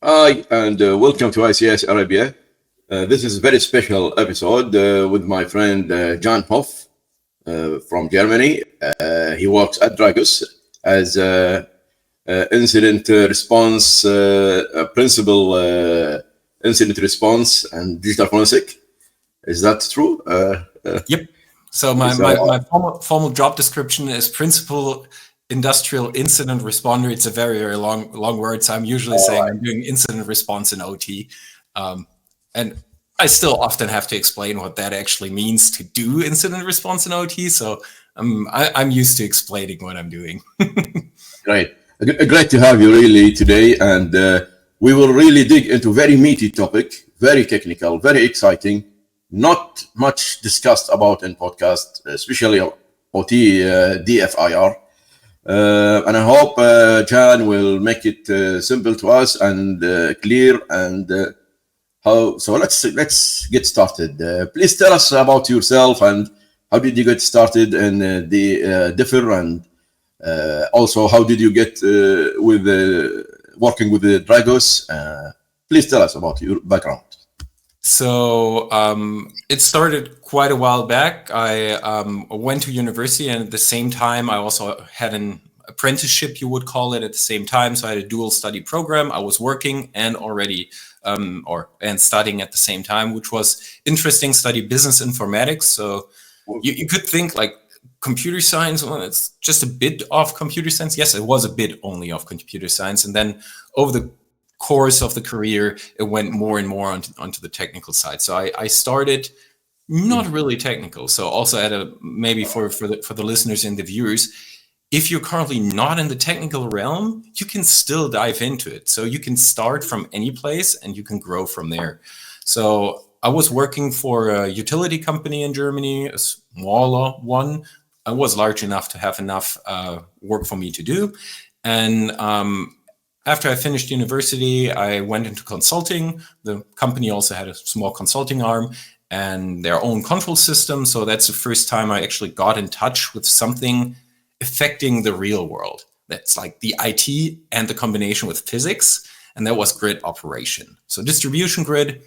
Hi, and welcome to ICS Arabia. This is a very special episode with my friend John Hoff from Germany. He works at Dragos as incident response principal, incident response and digital forensic. Is that true? Yep. So my formal job description is principal industrial incident responder. It's a very long word. So I'm usually saying I'm doing incident response in OT, and I still often have to explain what that actually means to do incident response in OT. So I'm used to explaining what I'm doing. Great. Great to have you really today. And we will really dig into very meaty topic, very technical, very exciting, not much discussed about in podcast, especially OT DFIR. And I hope Jan will make it simple to us and clear and how. So let's get started. Please tell us about yourself and how did you get started in the DFIR, and also how did you get with working with the Dragos? Please tell us about your background. So it started quite a while back. I went to university, and at the same time, I also had an apprenticeship, you would call it, at the same time. So I had a dual study program. I was working and already and studying at the same time, which was interesting. Study business informatics. So you could think like computer science. Well, it's just a bit of computer science. Yes, it was a bit only of computer science, and then over the course of the career, it went more and more onto the technical side. So I started not really technical. So also at maybe for the listeners and the viewers, if you're currently not in the technical realm, you can still dive into it. So you can start from any place and you can grow from there. So I was working for a utility company in Germany, a smaller one. I was large enough to have enough work for me to do. And after I finished university, I went into consulting. The company also had a small consulting arm and their own control system. So that's the first time I actually got in touch with something affecting the real world. That's like the IT and the combination with physics. And that was grid operation. So distribution grid,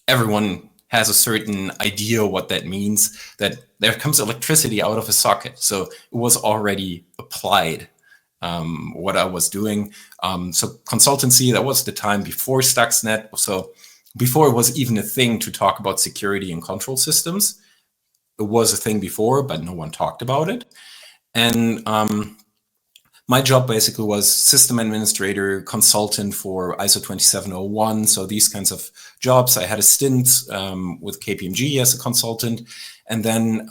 everyone has a certain idea what that means, that there comes electricity out of a socket. So it was already applied. What I was doing. So consultancy, that was the time before Stuxnet. So before it was even a thing to talk about security and control systems. It was a thing before, but no one talked about it. And my job basically was system administrator, consultant for ISO 27001. So these kinds of jobs. I had a stint with KPMG as a consultant. And then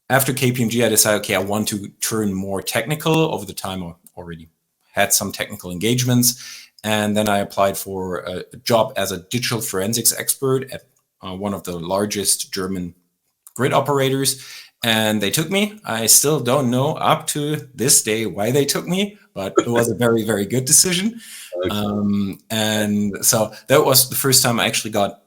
after KPMG, I decided, okay, I want to turn more technical. Over the time, I already had some technical engagements. And then I applied for a job as a digital forensics expert at one of the largest German grid operators. And they took me. I still don't know up to this day why they took me, but it was a very, very good decision. And so that was the first time I actually got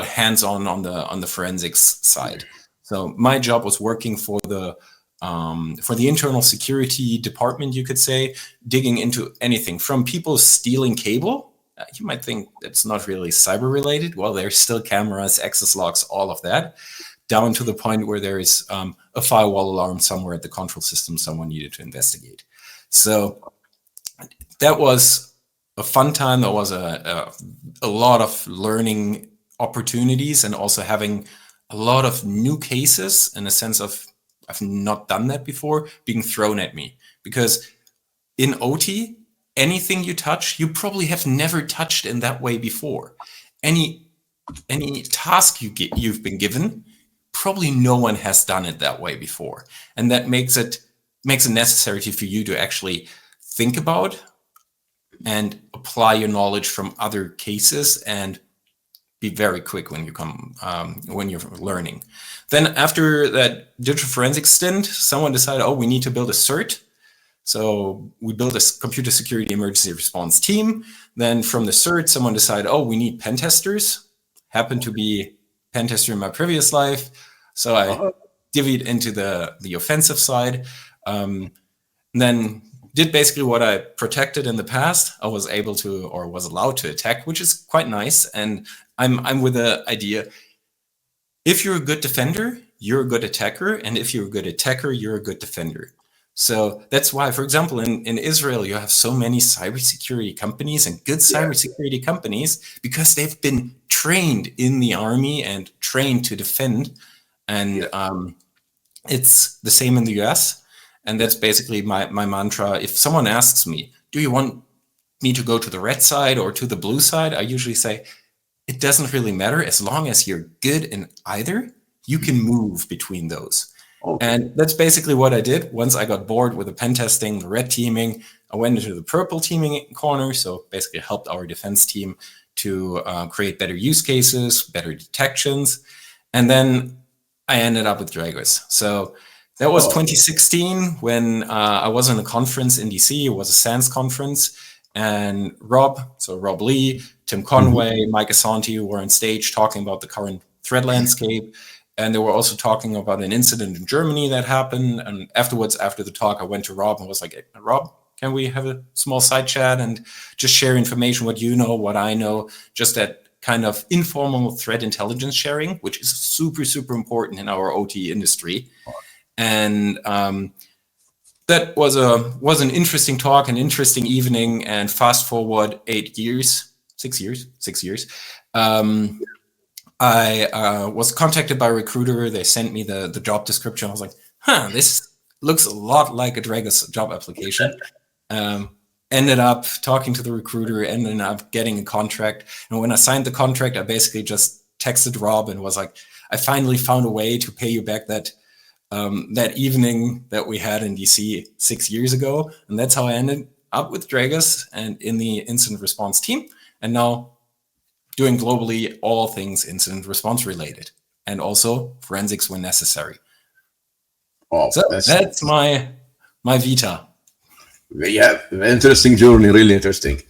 hands-on on the forensics side. So my job was working for the internal security department, you could say, digging into anything from people stealing cable. You might think that's not really cyber related. Well, there's still cameras, access logs, all of that, down to the point where there is a firewall alarm somewhere at the control system someone needed to investigate. So that was a fun time. That was a lot of learning opportunities and also having a lot of new cases in a sense of I've not done that before being thrown at me, because in OT, anything you touch, you probably have never touched in that way before. Any task you've been given, probably no one has done it that way before. And that makes it necessary for you to actually think about and apply your knowledge from other cases and be very quick when you're learning. Then after that digital forensics stint, someone decided, we need to build a CERT. So we built a computer security emergency response team. Then from the CERT, someone decided, we need pen testers. Happened to be pen tester in my previous life. So I divvied into the offensive side. Then did basically what I protected in the past. I was able to, or was allowed to attack, which is quite nice. And I'm with the idea, if you're a good defender, you're a good attacker. And if you're a good attacker, you're a good defender. So that's why, for example, in Israel, you have so many cybersecurity companies and good cybersecurity companies because they've been trained in the army and trained to defend. And it's the same in the US. And that's basically my mantra. If someone asks me, do you want me to go to the red side or to the blue side? I usually say, it doesn't really matter. As long as you're good in either, you can move between those. Okay. And that's basically what I did. Once I got bored with the pen testing, the red teaming, I went into the purple teaming corner. So basically helped our defense team to create better use cases, better detections. And then I ended up with Dragos. So that was 2016 when I was in a conference in DC. It was a SANS conference. And Rob Lee, Tim Conway, Mike Assanti were on stage talking about the current threat landscape. And they were also talking about an incident in Germany that happened. And afterwards, after the talk, I went to Rob and was like, hey, Rob, can we have a small side chat and just share information, what you know, what I know, just that kind of informal threat intelligence sharing, which is super, super important in our OT industry. And that was an interesting talk, an interesting evening. And fast forward 6 years. I was contacted by a recruiter. They sent me the job description. I was like, this looks a lot like a Dragos job application. Ended up talking to the recruiter, ended up getting a contract. And when I signed the contract, I basically just texted Rob and was like, I finally found a way to pay you back that evening that we had in DC 6 years ago. And that's how I ended up with Dragos and in the incident response team. And now doing globally all things incident response related, and also forensics when necessary. Oh, so that's my vita. Yeah, interesting journey, really interesting.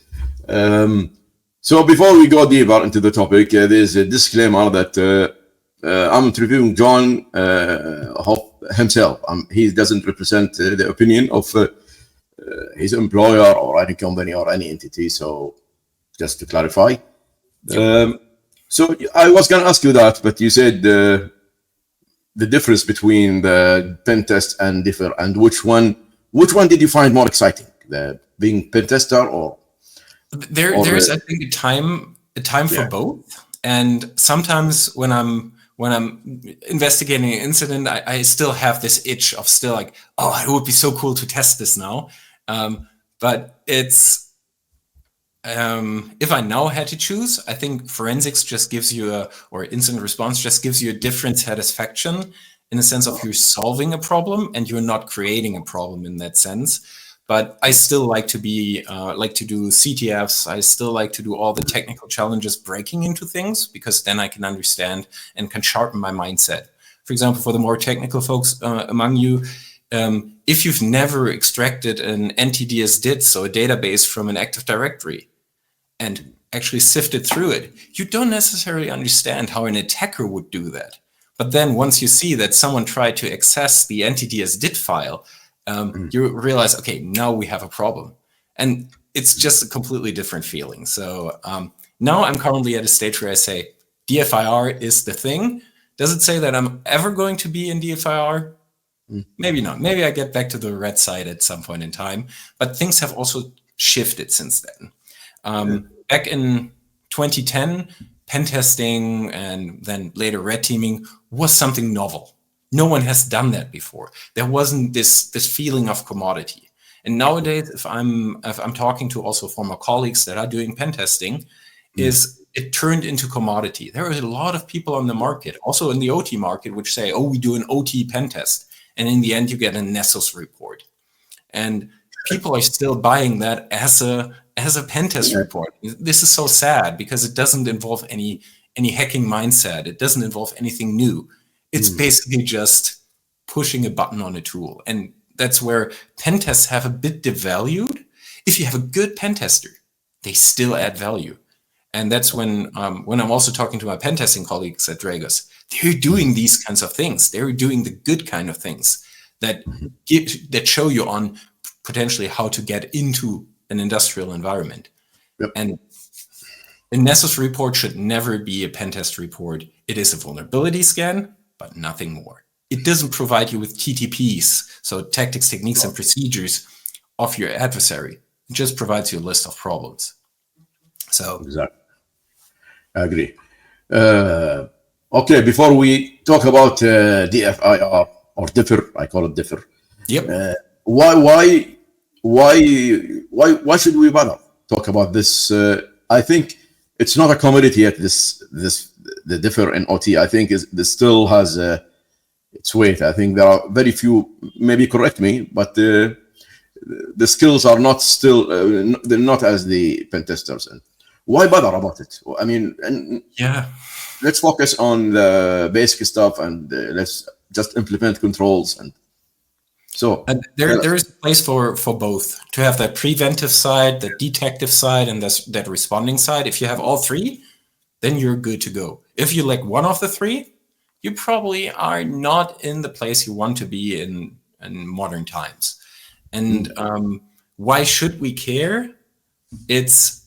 So before we go deeper into the topic, there's a disclaimer that I'm interviewing John Hoff himself. He doesn't represent the opinion of his employer or any company or any entity. So just to clarify. So I was going to ask you that, but you said the difference between the pen test and DFIR, and which one did you find more exciting, the being pen tester or there's I think a time for both. And sometimes when I'm investigating an incident, I still have this itch of still like, oh, it would be so cool to test this now. But it's if I now had to choose, I think forensics just gives you or incident response just gives you a different satisfaction in the sense of you're solving a problem and you're not creating a problem in that sense. But I still like to be like to do CTFs. I still like to do all the technical challenges, breaking into things, because then I can understand and can sharpen my mindset. For example, for the more technical folks among you, if you've never extracted an NTDS-DIT, so a database from an Active Directory, and actually sifted through it, you don't necessarily understand how an attacker would do that. But then once you see that someone tried to access the NTDS-DIT file, you realize, okay, now we have a problem. And it's just a completely different feeling. So now I'm currently at a stage where I say, DFIR is the thing. Does it say that I'm ever going to be in DFIR? Maybe not. Maybe I get back to the red side at some point in time. But things have also shifted since then. Back in 2010, pen testing and then later red teaming was something novel. No one has done that before. There wasn't this feeling of commodity. And nowadays, if I'm talking to also former colleagues that are doing pen testing, it turned into commodity. There are a lot of people on the market, also in the OT market, which say, oh, we do an OT pen test. And in the end, you get a Nessus report. And people are still buying that as a pen test report. This is so sad because it doesn't involve any hacking mindset. It doesn't involve anything new. It's basically just pushing a button on a tool. And that's where pen tests have a bit devalued. If you have a good pen tester, they still add value. And that's when I'm also talking to my pen testing colleagues at Dragos, they're doing these kinds of things. They're doing the good kind of things that show you on potentially how to get into an industrial environment. Yep. And a Nessus report should never be a pen test report. It is a vulnerability scan, but nothing more. It doesn't provide you with TTPs, so tactics, techniques, and procedures of your adversary. It just provides you a list of problems. So exactly, I agree. Okay, before we talk about DFIR or DFIR, I call it DFIR. Yep. Why should we bother talk about this? I think it's not a commodity yet. The DFIR in OT, I think this still has its weight. I think there are very few. Maybe correct me, but the skills are not still. They're not as the pen testers. And why bother about it? I mean, let's focus on the basic stuff and let's just implement controls. And so there is a place for both, to have that preventive side, the detective side, and that responding side. If you have all three, then you're good to go. If you lack one of the three, you probably are not in the place you want to be in modern times. And why should we care? It's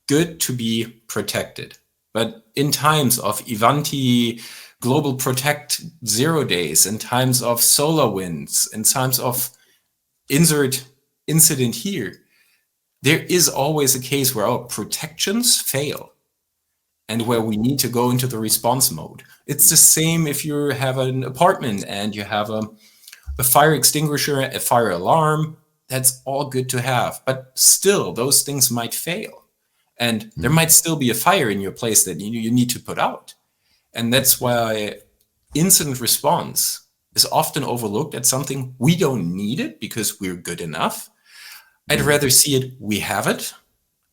good to be protected. But in times of Ivanti, Global Protect 0 days, in times of SolarWinds, in times of insert incident here, there is always a case where our protections fail and where we need to go into the response mode. It's the same if you have an apartment and you have a fire extinguisher, a fire alarm. That's all good to have, but still those things might fail. And there might still be a fire in your place that you need to put out. And that's why incident response is often overlooked as something we don't need it because we're good enough. I'd rather see it, we have it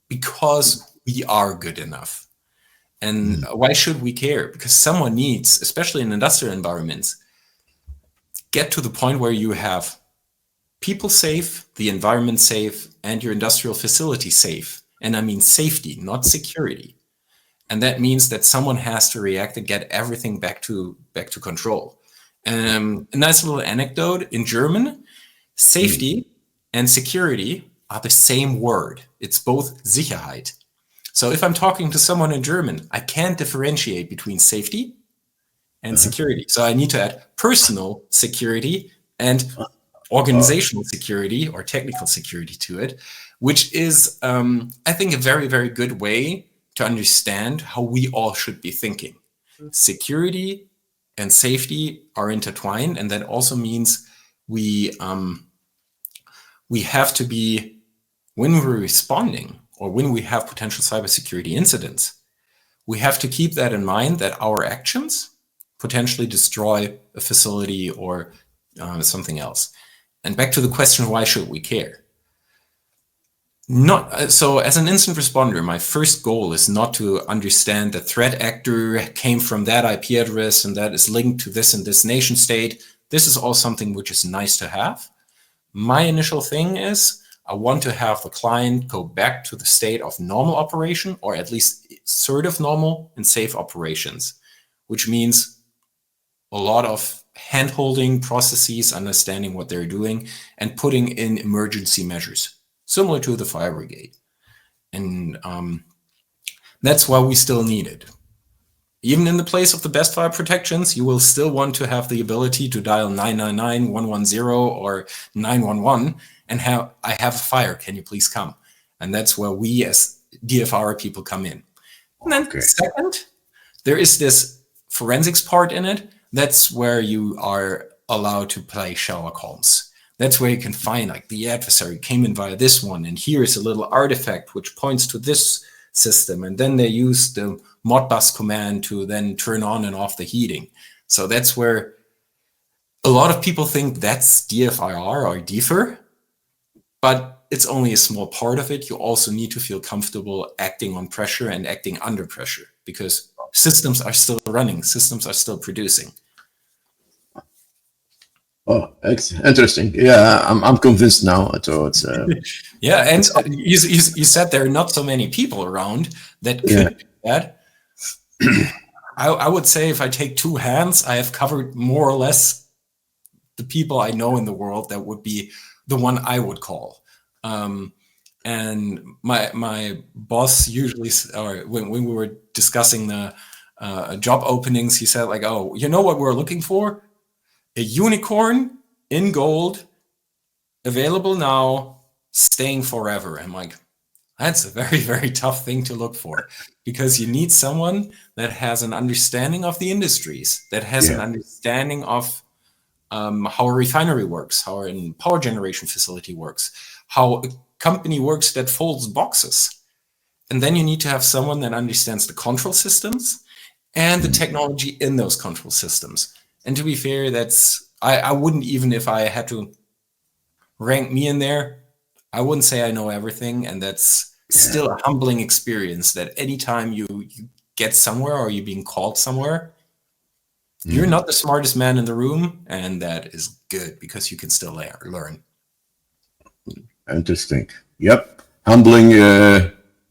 because we are good enough. And why should we care? Because someone needs, especially in industrial environments, get to the point where you have people safe, the environment safe, and your industrial facility safe. And I mean safety, not security. And that means that someone has to react and get everything back to control. A nice little anecdote: in German, safety and security are the same word. It's both Sicherheit. So if I'm talking to someone in German, I can't differentiate between safety and security. So I need to add personal security and organizational security or technical security to it, which is, I think, a very, very good way to understand how we all should be thinking. Security and safety are intertwined, and that also means we have to be, when we're responding or when we have potential cybersecurity incidents, we have to keep that in mind, that our actions potentially destroy a facility or something else. And back to the question, why should we care? So as an incident responder, my first goal is not to understand the threat actor came from that IP address and that is linked to this and this nation state. This is all something which is nice to have. My initial thing is I want to have the client go back to the state of normal operation, or at least sort of normal and safe operations, which means a lot of hand-holding processes, understanding what they're doing, and putting in emergency measures, similar to the fire brigade. And that's why we still need it. Even in the place of the best fire protections, you will still want to have the ability to dial 999, 110, or 911 and I have a fire, can you please come? And that's where we as DFIR people come in. And then second, there is this forensics part in it. That's where you are allowed to play Sherlock Holmes. That's where you can find, like, the adversary came in via this one, and here is a little artifact which points to this system, and then they use the Modbus command to then turn on and off the heating. So that's where a lot of people think that's DFIR or DFIR, but it's only a small part of it. You also need to feel comfortable acting on pressure and acting under pressure, because systems are still running, systems are still producing. Oh, interesting. Yeah, I'm convinced now. So it's yeah, and you said there are not so many people around that could do that. I would say if I take two hands, I have covered more or less the people I know in the world, that would be the one I would call. And my boss usually, or when we were discussing the job openings, he said like, "Oh, you know what we're looking for? A unicorn in gold, available now, staying forever." I'm like, that's a very, very tough thing to look for, because you need someone that has an understanding of the industries, that has an understanding of how a refinery works, how a power generation facility works, how a company works that folds boxes. And then you need to have someone that understands the control systems and the technology in those control systems. And to be fair, I wouldn't, even if I had to rank me in there, I wouldn't say I know everything. And that's still a humbling experience, that anytime you get somewhere or you're being called somewhere, you're not the smartest man in the room, and that is good, because you can still learn. Interesting. Yep. Humbling,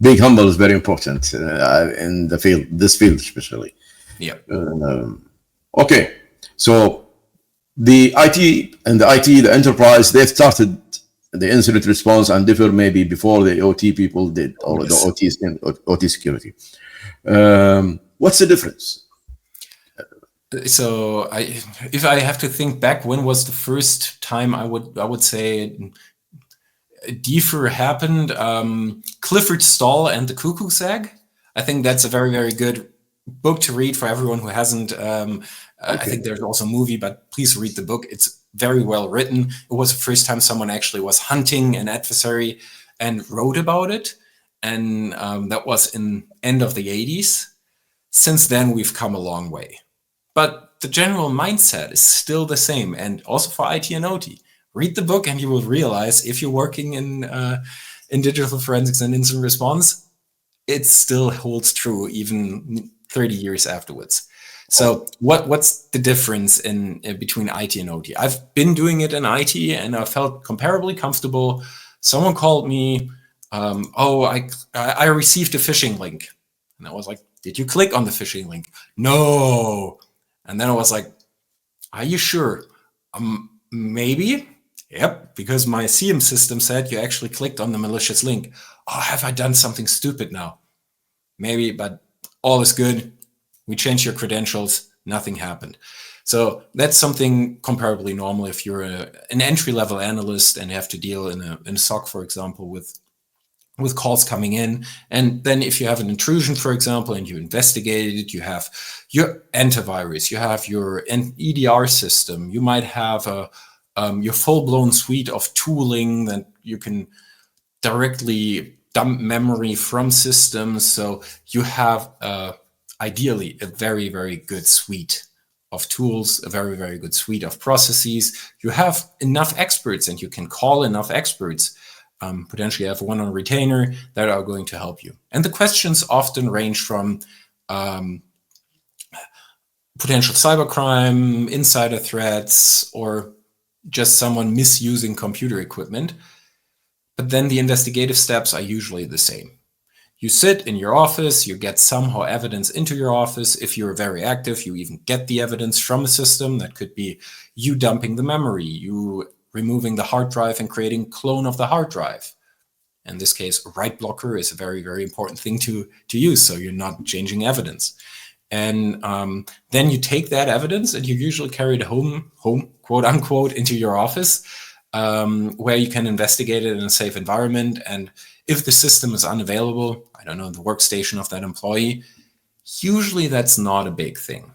being humble is very important in the field, this field especially. Yeah. Okay. So the IT, the enterprise, they've started the incident response and differ maybe before the OT people did, or the OT security. What's the difference? So if I have to think back, when was the first time I would say DFIR happened? Clifford Stahl and the Cuckoo's Egg. I think that's a very, very good book to read for everyone who hasn't. I think there's also a movie, but please read the book. It's very well written. It was the first time someone actually was hunting an adversary and wrote about it. And that was in end of the 80s. Since then, we've come a long way. But the general mindset is still the same. And also for IT and OT. Read the book and you will realize, if you're working in digital forensics and incident response, it still holds true even 30 years afterwards. So what's the difference in between IT and OT? I've been doing it in IT and I felt comparably comfortable. Someone called me, I received a phishing link. And I was like, did you click on the phishing link? No. And then I was like, are you sure? Maybe. Yep, because my CM system said you actually clicked on the malicious link. Oh, have I done something stupid now? Maybe, but all is good. We changed your credentials. Nothing happened. So that's something comparably normal if you're an entry-level analyst and have to deal in a SOC, for example, with calls coming in. And then if you have an intrusion, for example, and you investigate it, you have your antivirus, you have your EDR system, you might have your full-blown suite of tooling that you can directly dump memory from systems. So you have ideally a very, very good suite of tools, a very, very good suite of processes. You have enough experts and you can call enough experts. Potentially have one on retainer that are going to help you. And the questions often range from potential cybercrime, insider threats, or just someone misusing computer equipment. But then the investigative steps are usually the same. You sit in your office, you get somehow evidence into your office. If you're very active, you even get the evidence from a system. That could be you dumping the memory, you removing the hard drive and creating clone of the hard drive. In this case, write blocker is a very, very important thing to use, so you're not changing evidence. And then you take that evidence and you usually carry it home, quote unquote, into your office, where you can investigate it in a safe environment. And if the system is unavailable, I don't know, the workstation of that employee, usually that's not a big thing.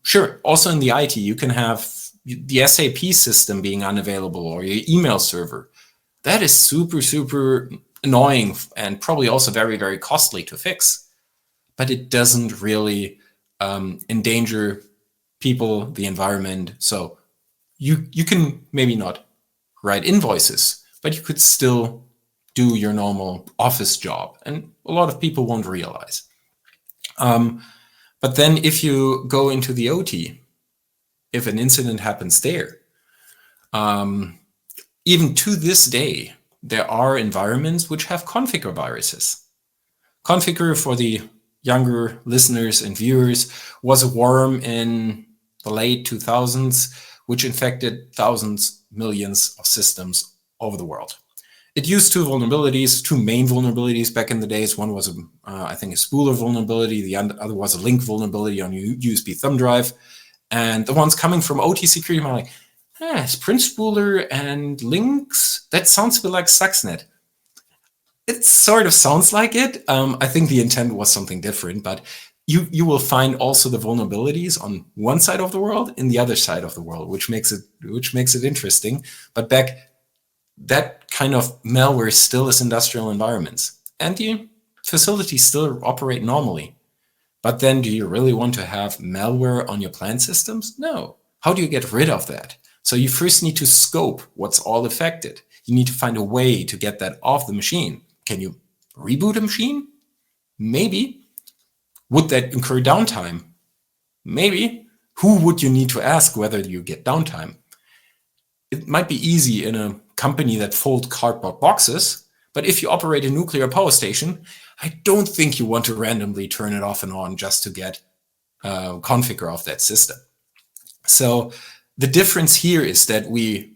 Sure, also in the IT, you can have the SAP system being unavailable or your email server. That is super, super annoying and probably also very, very costly to fix. But it doesn't really endanger people, the environment. So you can maybe not write invoices, but you could still do your normal office job. And a lot of people won't realize. But then if you go into the OT, if an incident happens there, even to this day, there are environments which have configure viruses. Configure, for the younger listeners and viewers, was a worm in the late 2000s, which infected thousands, millions of systems over the world. It used two main vulnerabilities back in the days. One was, I think, a spooler vulnerability. The other was a link vulnerability on your USB thumb drive. And the ones coming from OT security, I'm like, sprint spooler and links? That sounds a bit like Stuxnet. It sort of sounds like it. I think the intent was something different, but you will find also the vulnerabilities on one side of the world and the other side of the world, which makes it interesting. But that kind of malware still is industrial environments, and the facilities still operate normally. But then, do you really want to have malware on your plant systems? No. How do you get rid of that? So you first need to scope what's all affected. You need to find a way to get that off the machine. Can you reboot a machine? Maybe. Would that incur downtime? Maybe. Who would you need to ask whether you get downtime? It might be easy in a company that folds cardboard boxes, but if you operate a nuclear power station, I don't think you want to randomly turn it off and on just to get configure of that system. So the difference here is that we,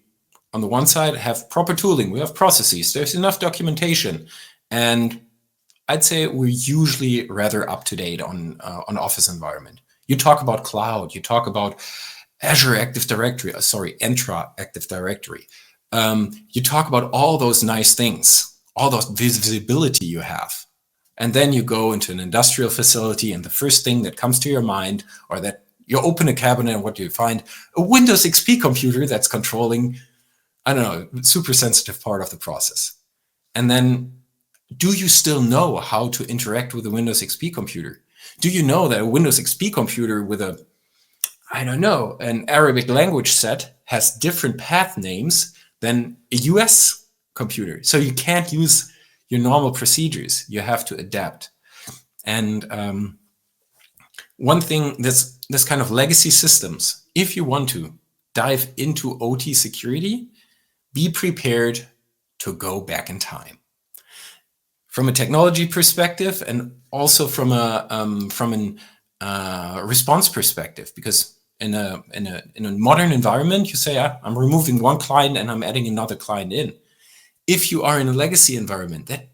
on the one side, have proper tooling, we have processes, there's enough documentation, and I'd say we're usually rather up to date on Office environment. You talk about cloud, you talk about Azure Active Directory, Entra Active Directory. You talk about all those nice things, all those visibility you have. And then you go into an industrial facility, and the first thing that comes to your mind, or that you open a cabinet and what do you find? A Windows XP computer that's controlling, I don't know, super sensitive part of the process. And then, do you still know how to interact with a Windows XP computer? Do you know that a Windows XP computer with a, I don't know, an Arabic language set has different path names than a US computer? So you can't use your normal procedures. You have to adapt. And one thing, this kind of legacy systems, if you want to dive into OT security, be prepared to go back in time. From a technology perspective, and also from an response perspective, because in a modern environment, you say, I'm removing one client and I'm adding another client in. If you are in a legacy environment, that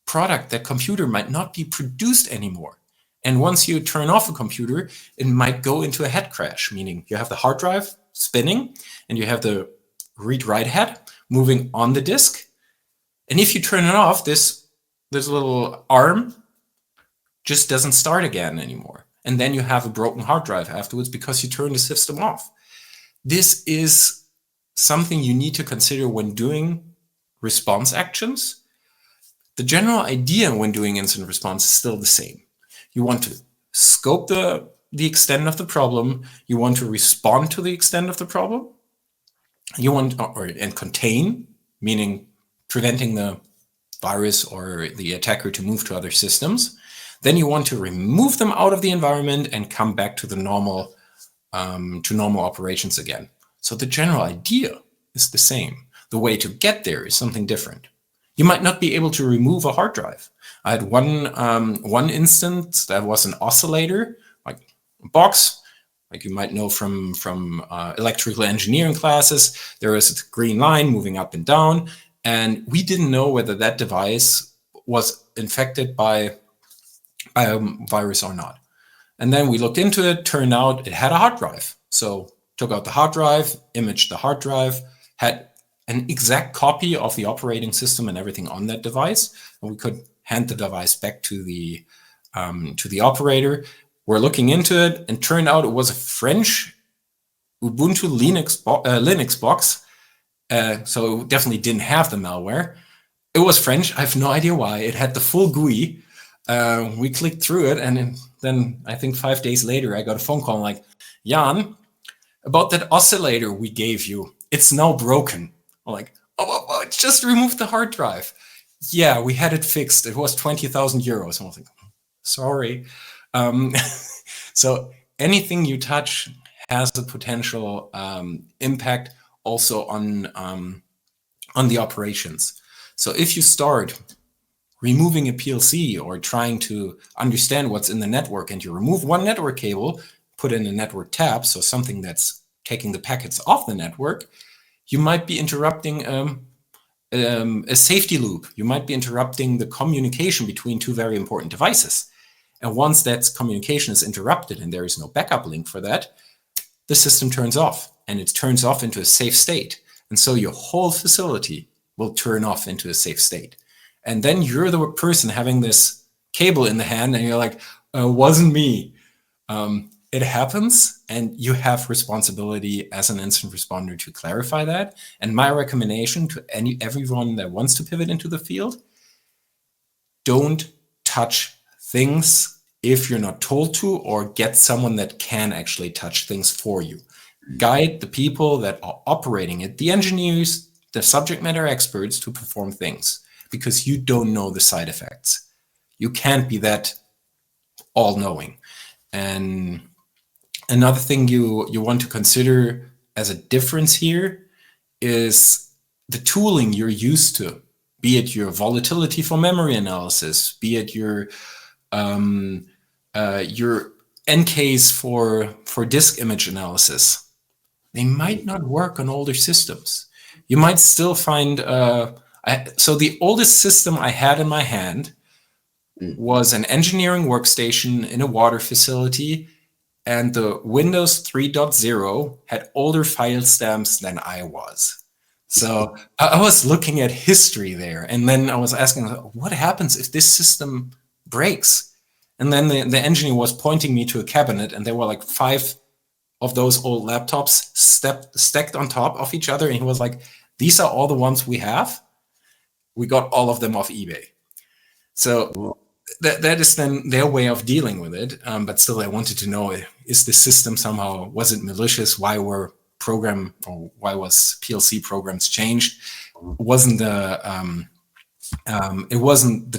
product, that computer might not be produced anymore. And once you turn off a computer, it might go into a head crash, meaning you have the hard drive spinning and you have the read-write head moving on the disk. And if you turn it off, this little arm just doesn't start again anymore. And then you have a broken hard drive afterwards because you turn the system off. This is something you need to consider when doing response actions. The general idea when doing incident response is still the same. You want to scope the extent of the problem. You want to respond to the extent of the problem. You want, and contain, meaning preventing the virus or the attacker to move to other systems. Then you want to remove them out of the environment and come back to the normal operations again. So the general idea is the same. The way to get there is something different. You might not be able to remove a hard drive. I had one instance that was an oscillator, like a box, like you might know from electrical engineering classes. There is a green line moving up and down, and we didn't know whether that device was infected by a virus or not. And then we looked into it, turned out it had a hard drive. So took out the hard drive, imaged the hard drive, had an exact copy of the operating system and everything on that device, and we could hand the device back to the operator. We're looking into it, and turned out it was a French Ubuntu Linux box, so it definitely didn't have the malware. It was French. I have no idea why. It had the full GUI. We clicked through it, and then I think 5 days later, I got a phone call like, Jan, about that oscillator we gave you, it's now broken. I'm like, oh, just remove the hard drive. Yeah, we had it fixed. It was 20,000 euros. And I was like, sorry. So anything you touch has a potential impact also on the operations. So if you start removing a PLC or trying to understand what's in the network, and you remove one network cable, put in a network tab, so something that's taking the packets off the network, you might be interrupting a safety loop. You might be interrupting the communication between two very important devices. And once that communication is interrupted and there is no backup link for that, the system turns off, and it turns off into a safe state. And so your whole facility will turn off into a safe state. And then you're the person having this cable in the hand, and you're like, wasn't me. It happens, and you have responsibility as an incident responder to clarify that. And my recommendation to everyone that wants to pivot into the field, don't touch things if you're not told to, or get someone that can actually touch things for you. Guide the people that are operating it, the engineers, the subject matter experts, to perform things, because you don't know the side effects. You can't be that all-knowing. And another thing you want to consider as a difference here is the tooling you're used to, be it your volatility for memory analysis, be it your NKs for disk image analysis. They might not work on older systems. You might still find, so the oldest system I had in my hand was an engineering workstation in a water facility, and the Windows 3.0 had older file stamps than I was. So I was looking at history there, and then I was asking, what happens if this system breaks? And then the engineer was pointing me to a cabinet, and there were like 5 of those old laptops stacked on top of each other. And he was like, these are all the ones we have. We got all of them off eBay. So that is then their way of dealing with it. But still, I wanted to know, is the system somehow, was it malicious? Why was PLC programs changed? It wasn't the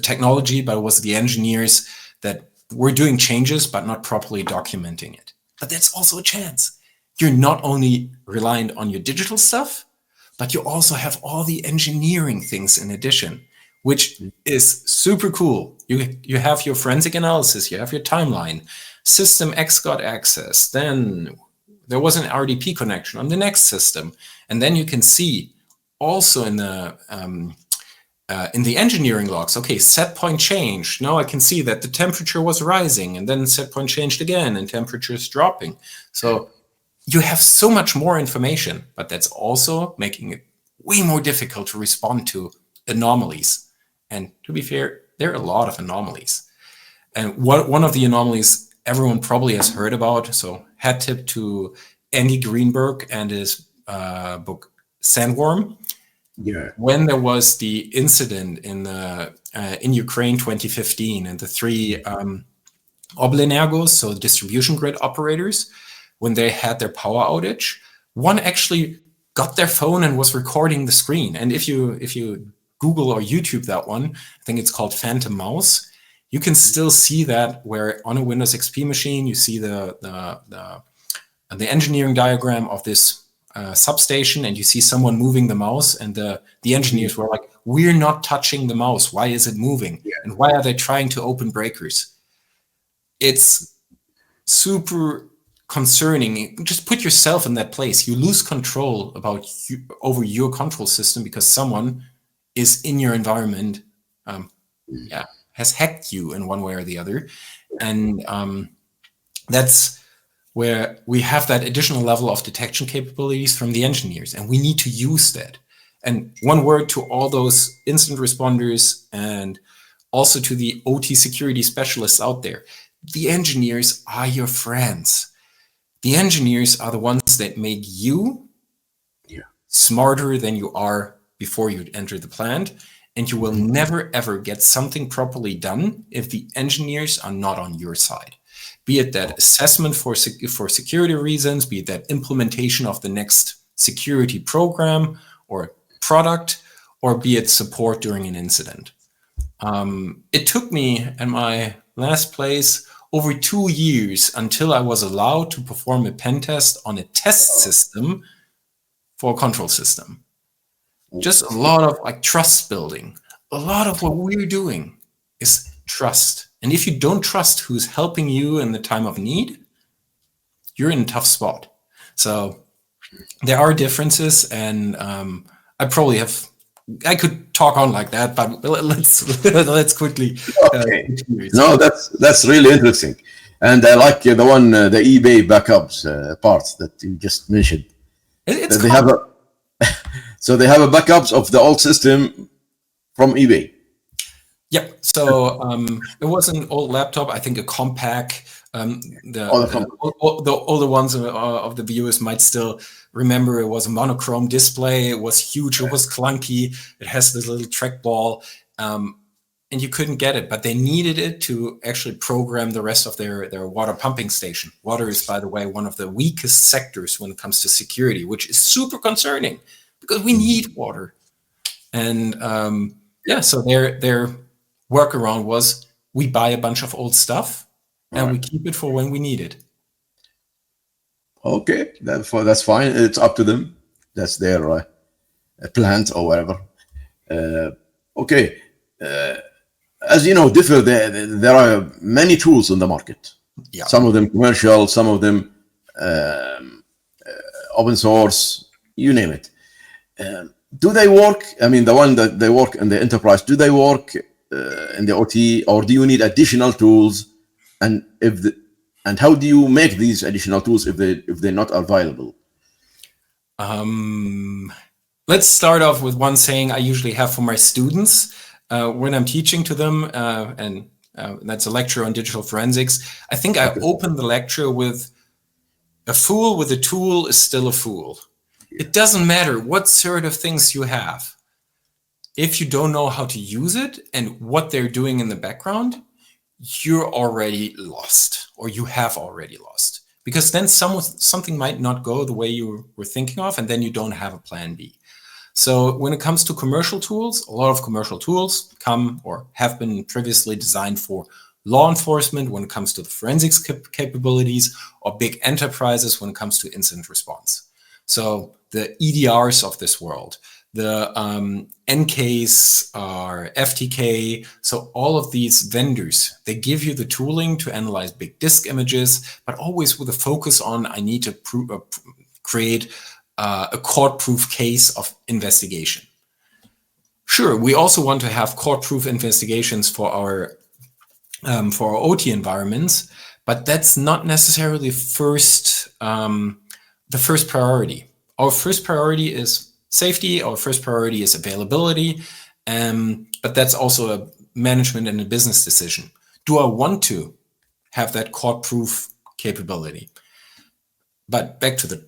technology, but it was the engineers that were doing changes but not properly documenting it. But that's also a chance. You're not only reliant on your digital stuff, but you also have all the engineering things in addition, which is super cool. You have your forensic analysis, you have your timeline, system X got access, then there was an RDP connection on the next system, and then you can see also in the engineering logs, okay, set point changed. Now I can see that the temperature was rising, and then set point changed again, and temperature is dropping. So you have so much more information, but that's also making it way more difficult to respond to anomalies. And to be fair, there are a lot of anomalies. And one of the anomalies everyone probably has heard about, so hat tip to Andy Greenberg and his book Sandworm. Yeah. When there was the incident in Ukraine 2015, and the 3 Oblenergos, so distribution grid operators, when they had their power outage, one actually got their phone and was recording the screen. And if you Google or YouTube that one, I think it's called Phantom Mouse, you can still see that, where on a Windows XP machine you see the engineering diagram of this substation, and you see someone moving the mouse, and the engineers were like, we're not touching the mouse, why is it moving? Yeah. And why are they trying to open breakers? It's super concerning. Just put yourself in that place. You lose control over your control system because someone is in your environment, has hacked you in one way or the other. And that's where we have that additional level of detection capabilities from the engineers, and we need to use that. And one word to all those incident responders, and also to the OT security specialists out there: the engineers are your friends. The engineers are the ones that make you smarter than you are before you enter the plant, and you will never ever get something properly done if the engineers are not on your side. Be it that assessment for security reasons, be it that implementation of the next security program or product, or be it support during an incident. It took me at my last place over 2 years until I was allowed to perform a pen test on a test system for a control system. Just a lot of trust building. A lot of what we're doing is trust. And if you don't trust who's helping you in the time of need, you're in a tough spot. So There are differences, and I could talk on like that, but let's quickly. Okay. No, that's really interesting, and I like the one the eBay backups parts that you just mentioned. It's They have so they have a backups of the old system from eBay. Yeah, so it was an old laptop, I think a Compaq. The older ones of the viewers might still remember it was a monochrome display. It was huge. It was clunky. It has this little trackball, and you couldn't get it. But they needed it to actually program the rest of their water pumping station. Water is, by the way, one of the weakest sectors when it comes to security, which is super concerning because we need water. And so their workaround was we buy a bunch of old stuff and we keep it for when we need it. Okay, that's fine. It's up to them. That's their plant or whatever. Okay, as you know, there are many tools in the market. Yeah. Some of them commercial, some of them open source. You name it. Do they work? I mean, the one that they work in the enterprise, do they work in the OT, or do you need additional tools? And how do you make these additional tools if they're not available? Let's start off with one saying I usually have for my students when I'm teaching to them, and that's a lecture on digital forensics. I think I open the lecture with a fool with a tool is still a fool. It doesn't matter what sort of things you have. If you don't know how to use it and what they're doing in the background, you're already lost, or you have already lost, because then something might not go the way you were thinking of, and then you don't have a plan B. So when it comes to commercial tools, a lot of commercial tools come or have been previously designed for law enforcement when it comes to the forensics capabilities, or big enterprises when it comes to incident response. So the EDRs of this world, the NKs or FTK, so all of these vendors, they give you the tooling to analyze big disk images, but always with a focus on I need to create a court-proof case of investigation. Sure, we also want to have court-proof investigations for our OT environments, but that's not necessarily the first priority. Our first priority is safety. Our first priority is availability, but that's also a management and a business decision. Do I want to have that court-proof capability? But back to the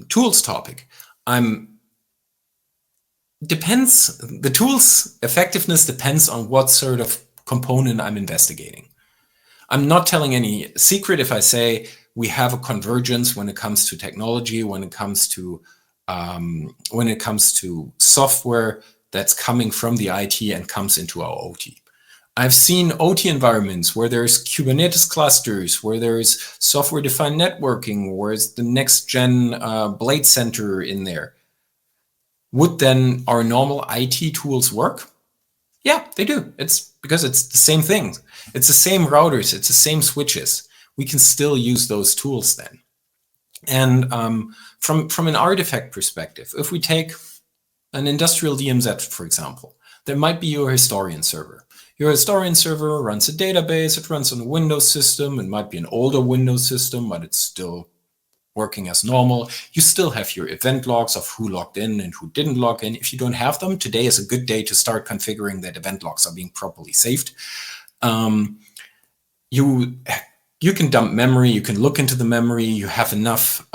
tools topic, the tool's effectiveness depends on what sort of component I'm investigating. I'm not telling any secret if I say we have a convergence when it comes to technology, when it comes to software that's coming from the IT and comes into our OT. I've seen OT environments where there's Kubernetes clusters, where there's software-defined networking, where it's the next-gen Blade Center in there. Would then our normal IT tools work? Yeah, they do. It's because it's the same thing. It's the same routers. It's the same switches. We can still use those tools then. And from an artifact perspective, if we take an industrial DMZ, for example, there might be your historian server. Your historian server runs a database. It runs on a Windows system. It might be an older Windows system, but it's still working as normal. You still have your event logs of who logged in and who didn't log in. If you don't have them, today is a good day to start configuring that event logs are being properly saved. You can dump memory. You can look into the memory. You have enough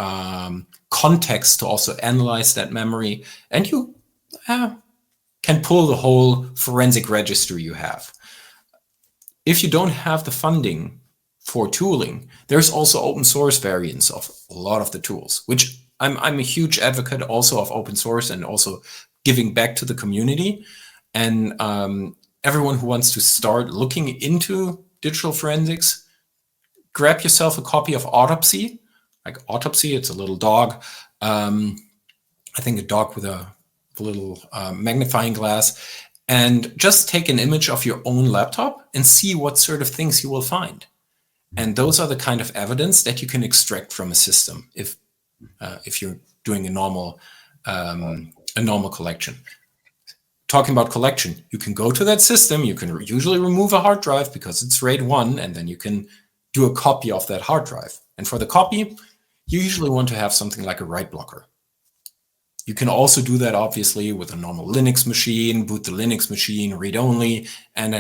context to also analyze that memory, and you can pull the whole forensic register you have. If you don't have the funding for tooling, there's also open source variants of a lot of the tools, which I'm a huge advocate also of open source and also giving back to the community. And everyone who wants to start looking into digital forensics, grab yourself a copy of Autopsy. Like Autopsy, it's a little dog. I think a dog with a little magnifying glass, and just take an image of your own laptop and see what sort of things you will find. And those are the kind of evidence that you can extract from a system. If if you're doing a normal collection. Talking about collection, you can go to that system, you can usually remove a hard drive because it's RAID 1, and then you can do a copy of that hard drive. And for the copy, you usually want to have something like a write blocker. You can also do that, obviously, with a normal Linux machine, boot the Linux machine, read-only, and.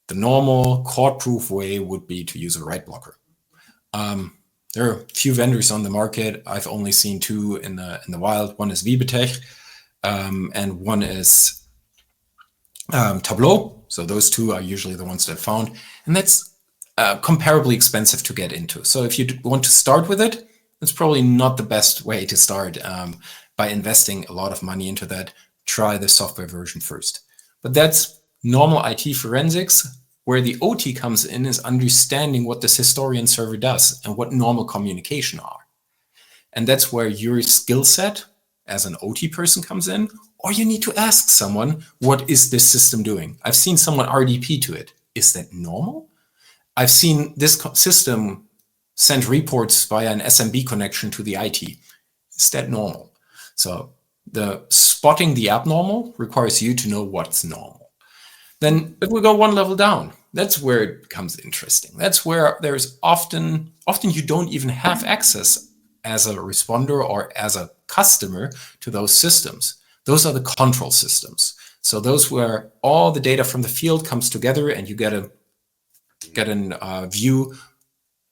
The normal court-proof way would be to use a write blocker. There are a few vendors on the market. I've only seen two in the wild. One is Vibetech, and one is Tableau. So those two are usually the ones that I found, and that's comparably expensive to get into. So if you want to start with it, it's probably not the best way to start by investing a lot of money into that. Try the software version first. But that's normal IT forensics. Where the OT comes in is understanding what this historian server does and what normal communication are. And that's where your skill set as an OT person comes in, or you need to ask someone, what is this system doing? I've seen someone RDP to it. Is that normal? I've seen this system send reports via an SMB connection to the IT. Is that normal? So the spotting the abnormal requires you to know what's normal. Then if we go one level down, that's where it becomes interesting. That's where there's often you don't even have access as a responder or as a customer to those systems. Those are the control systems. So those where all the data from the field comes together and you get a view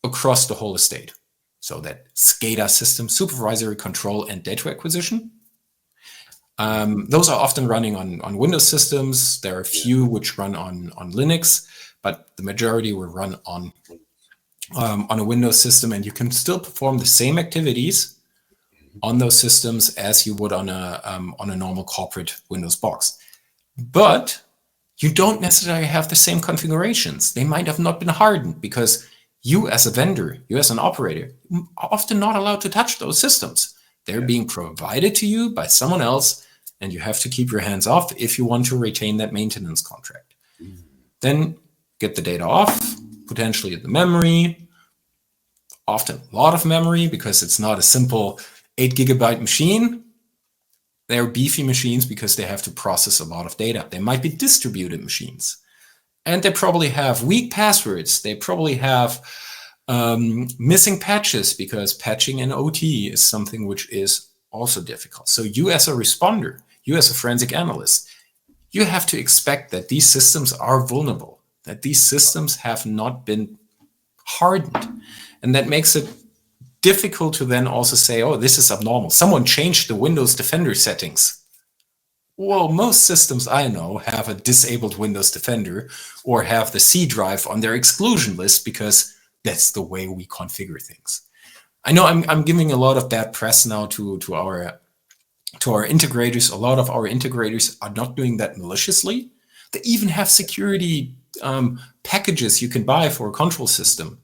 across the whole estate. So that SCADA system, supervisory control and data acquisition. Those are often running on Windows systems. There are a few which run on Linux, but the majority will run on a Windows system, and you can still perform the same activities on those systems as you would on a normal corporate Windows box. But you don't necessarily have the same configurations. They might have not been hardened because you as a vendor, you as an operator, are often not allowed to touch those systems. They're being provided to you by someone else, and you have to keep your hands off if you want to retain that maintenance contract. Then get the data off, potentially the memory, often a lot of memory because it's not a simple 8 GB machine. They're beefy machines because they have to process a lot of data. They might be distributed machines. And they probably have weak passwords. They probably have missing patches because patching in OT is something which is also difficult. So you as a responder, you as a forensic analyst, you have to expect that these systems are vulnerable, that these systems have not been hardened. And that makes it difficult to then also say, oh, this is abnormal. Someone changed the Windows Defender settings. Well, most systems I know have a disabled Windows Defender or have the C drive on their exclusion list because that's the way we configure things. I know I'm giving a lot of bad press now to our integrators. A lot of our integrators are not doing that maliciously. They even have security packages you can buy for a control system.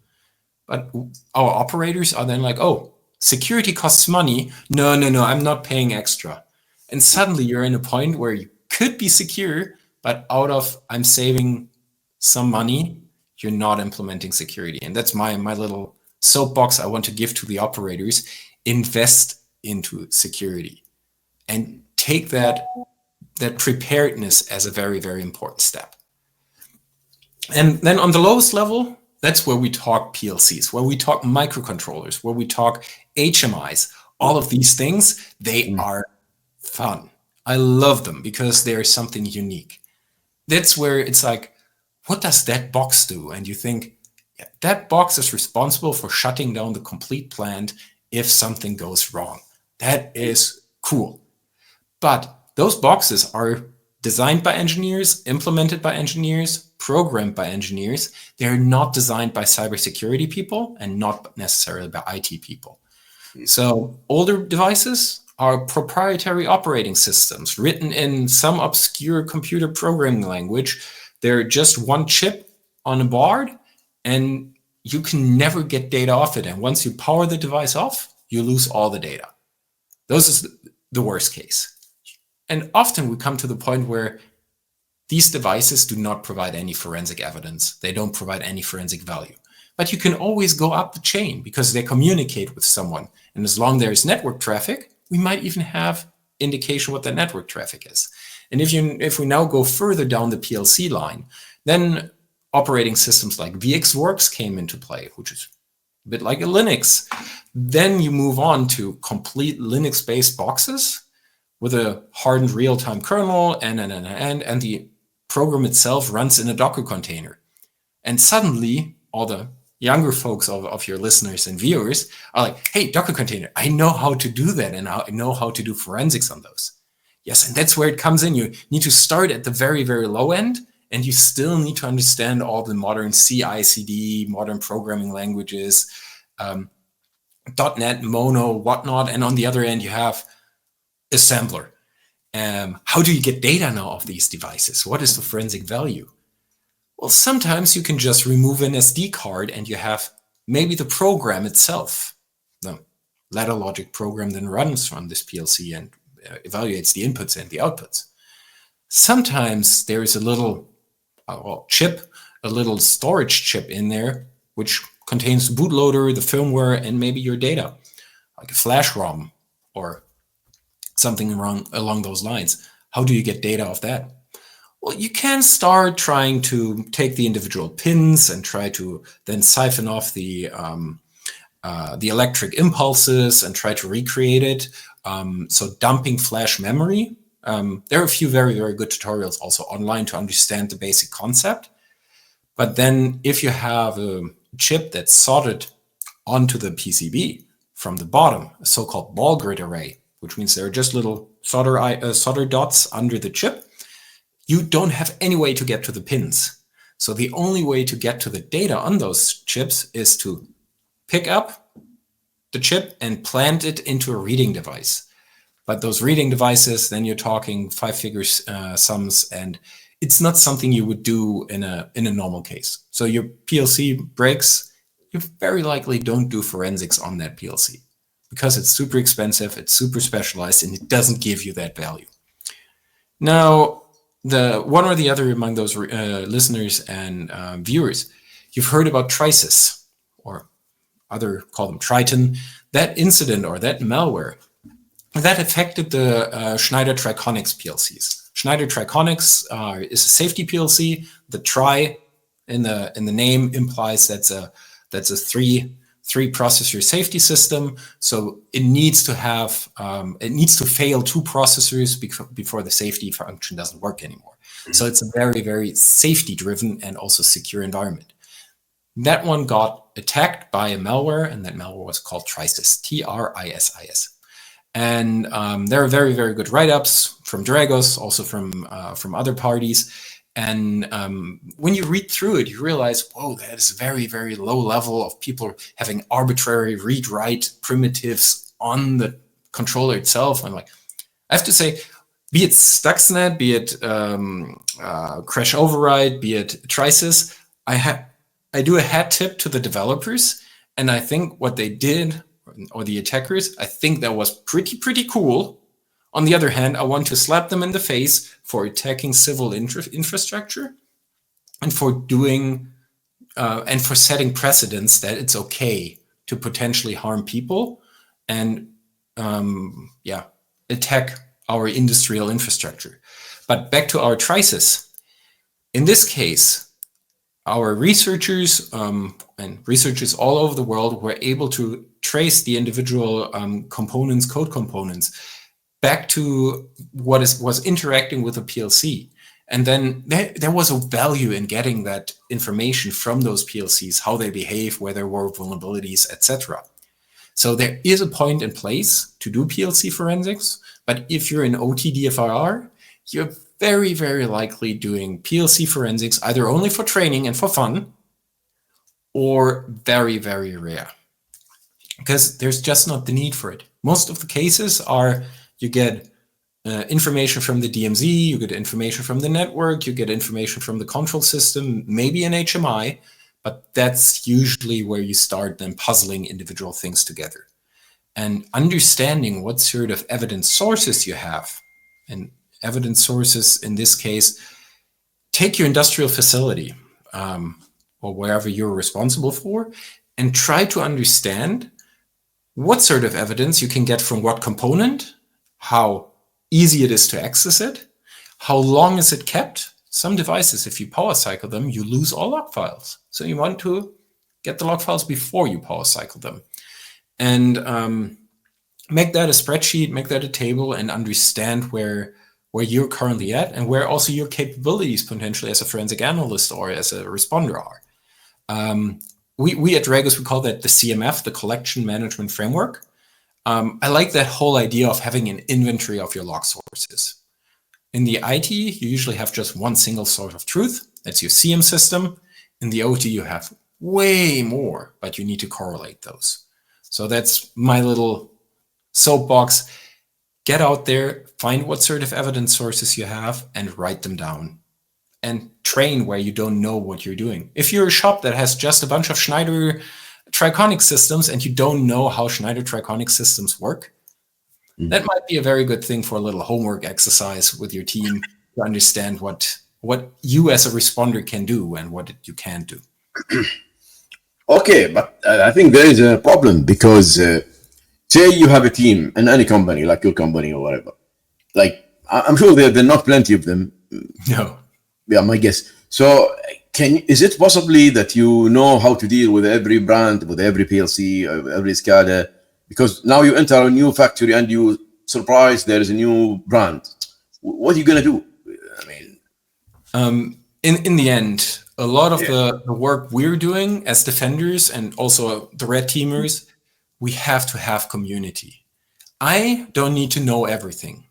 But our operators are then like, oh, security costs money. No, I'm not paying extra. And suddenly you're in a point where you could be secure, but out of I'm saving some money, you're not implementing security. And that's my little soapbox I want to give to the operators. Invest into security and take that preparedness as a very, very important step. And then on the lowest level, that's where we talk PLCs, where we talk microcontrollers, where we talk HMIs. All of these things, they are fun. I love them because they're something unique. That's where it's like, what does that box do? And you think, yeah, that box is responsible for shutting down the complete plant if something goes wrong. That is cool. But those boxes are designed by engineers, implemented by engineers, programmed by engineers. They're not designed by cybersecurity people and not necessarily by IT people. So older devices are proprietary operating systems written in some obscure computer programming language. They're just one chip on a board, and you can never get data off it. And once you power the device off, you lose all the data. Those is the worst case. And often we come to the point where these devices do not provide any forensic evidence. They don't provide any forensic value. but you can always go up the chain because they communicate with someone. And as long as there's network traffic, we might even have indication what the network traffic is. And if we now go further down the PLC line, then operating systems like VxWorks came into play, which is a bit like a Linux. Then you move on to complete Linux-based boxes with a hardened real-time kernel, and the program itself runs in a Docker container. And suddenly, all the younger folks of your listeners and viewers are like, hey, Docker container, I know how to do that, and I know how to do forensics on those. Yes, and that's where it comes in. You need to start at the very, very low end, and you still need to understand all the modern CI/CD, modern programming languages, .NET, Mono, whatnot. And on the other end, you have assembler. How do you get data now of these devices? What is the forensic value? Well, sometimes you can just remove an SD card and you have maybe the program itself. The ladder logic program then runs on this PLC and evaluates the inputs and the outputs. Sometimes there is a little chip, a little storage chip in there, which contains the bootloader, the firmware, and maybe your data, like a flash ROM or something along those lines. How do you get data of that? Well, you can start trying to take the individual pins and try to then siphon off the electric impulses and try to recreate it. So dumping flash memory. There are a few very, very good tutorials also online to understand the basic concept. But then if you have a chip that's soldered onto the PCB from the bottom, a so-called ball grid array, which means there are just little solder dots under the chip, you don't have any way to get to the pins. So the only way to get to the data on those chips is to pick up the chip and plant it into a reading device. But those reading devices, then you're talking 5-figure sums, and it's not something you would do in a normal case. So your PLC breaks, you very likely don't do forensics on that PLC because it's super expensive, it's super specialized, and it doesn't give you that value. Now, the one or the other among those listeners and viewers, you've heard about Trisis, or other call them Triton. That incident or that malware that affected the Schneider Triconics PLCs. Schneider Triconics is a safety PLC. The tri in the name implies that's a three processor safety system. So it needs to have it needs to fail 2 processors before the safety function doesn't work anymore. So it's a very, very safety driven and also secure environment. That one got attacked by a malware, and that malware was called Trisis, Trisis. And there are very, very good write-ups from Dragos, also from other parties. And when you read through it, you realize, whoa, that is very, very low level of people having arbitrary read-write primitives on the controller itself. I'm like, I have to say, be it Stuxnet, be it Crash Override, be it Trisis, I do a hat tip to the developers, and I think what they did, or the attackers, I think that was pretty cool. On the other hand, I want to slap them in the face for attacking civil infrastructure and for doing and for setting precedents that it's okay to potentially harm people and attack our industrial infrastructure. But back to our Trisis. In this case, our researchers and researchers all over the world were able to trace the individual components, code components, back to what was interacting with the PLC. And then there was a value in getting that information from those PLCs, how they behave, where there were vulnerabilities, etc. So there is a point and place to do PLC forensics, but if you're in OT DFIR, you're very, very likely doing PLC forensics either only for training and for fun, or very, very rare, because there's just not the need for it. Most of the cases are you get information from the DMZ, you get information from the network, you get information from the control system, maybe an HMI, but that's usually where you start then puzzling individual things together. And understanding what sort of evidence sources you have, and evidence sources in this case, take your industrial facility, or wherever you're responsible for, and try to understand what sort of evidence you can get from what component, how easy it is to access it, how long is it kept. Some devices, if you power cycle them, you lose all log files. So you want to get the log files before you power cycle them. And make that a spreadsheet, make that a table, and understand where you're currently at and where also your capabilities potentially as a forensic analyst or as a responder are. We at Dragos, we call that the CMF, the Collection Management Framework. I like that whole idea of having an inventory of your log sources. In the IT, you usually have just one single source of truth. That's your CM system. In the OT, you have way more, but you need to correlate those. So that's my little soapbox. Get out there, find what sort of evidence sources you have, and write them down. And train where you don't know what you're doing. If you're a shop that has just a bunch of Schneider Triconic systems and you don't know how Schneider Triconic systems work, that might be a very good thing for a little homework exercise with your team to understand what you as a responder can do and what you can't do. Okay, but I think there is a problem because say you have a team in any company, like your company or whatever. Like, I'm sure there are not plenty of them. No. Yeah, my guess. So is it possibly that you know how to deal with every brand, with every PLC, every SCADA? Because now you enter a new factory and you surprise there is a new brand. What are you going to do? I mean, in the end, a lot of the work we're doing as defenders and also the red teamers, we have to have community. I don't need to know everything,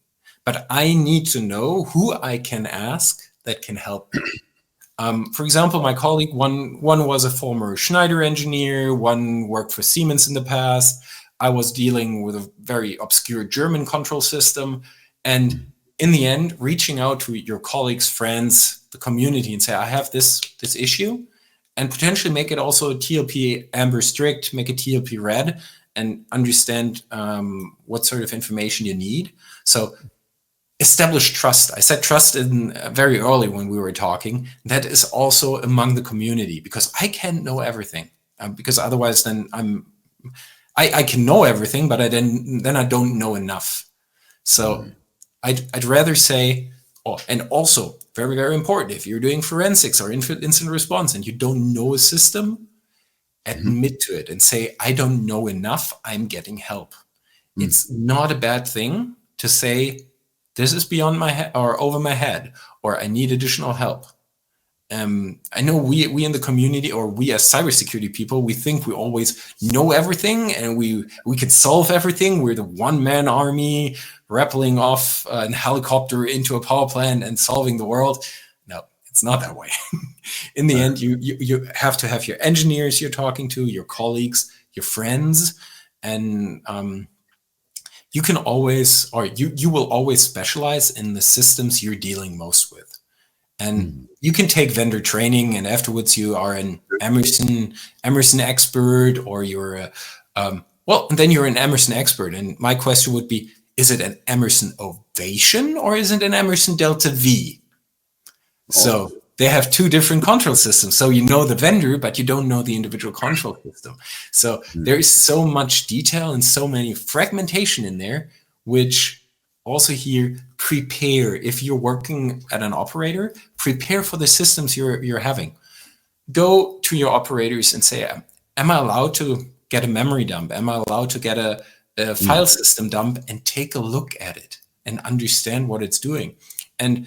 but I need to know who I can ask that can help me. For example, my colleague, one was a former Schneider engineer, one worked for Siemens in the past. I was dealing with a very obscure German control system. And in the end, reaching out to your colleagues, friends, the community and say, I have this issue, and potentially make it also a TLP amber strict, make it TLP red, and understand what sort of information you need. So establish trust. I said trust in very early when we were talking. That is also among the community, because I can't know everything. Because otherwise, then I can know everything, but then I don't know enough. So I'd rather say, and also very, very important, if you're doing forensics or incident response and you don't know a system, admit to it and say, I don't know enough, I'm getting help. It's not a bad thing to say, this is beyond my head or over my head, or I need additional help. I know we in the community, or we as cybersecurity people, we think we always know everything and we can solve everything. We're the one-man army rappelling off a helicopter into a power plant and solving the world. No, it's not that way. In the end, you have to have your engineers you're talking to, your colleagues, your friends, and you can always, or you will always specialize in the systems you're dealing most with. And you can take vendor training, and afterwards you are an Emerson expert, or you're then you're an Emerson expert. And my question would be, is it an Emerson Ovation or is it an Emerson Delta V? So they have two different control systems. So you know the vendor, but you don't know the individual control system. So there is so much detail and so many fragmentation in there, which also here, prepare. If you're working at an operator, prepare for the systems you're having. Go to your operators and say, am I allowed to get a memory dump? Am I allowed to get a file system dump, and take a look at it and understand what it's doing? And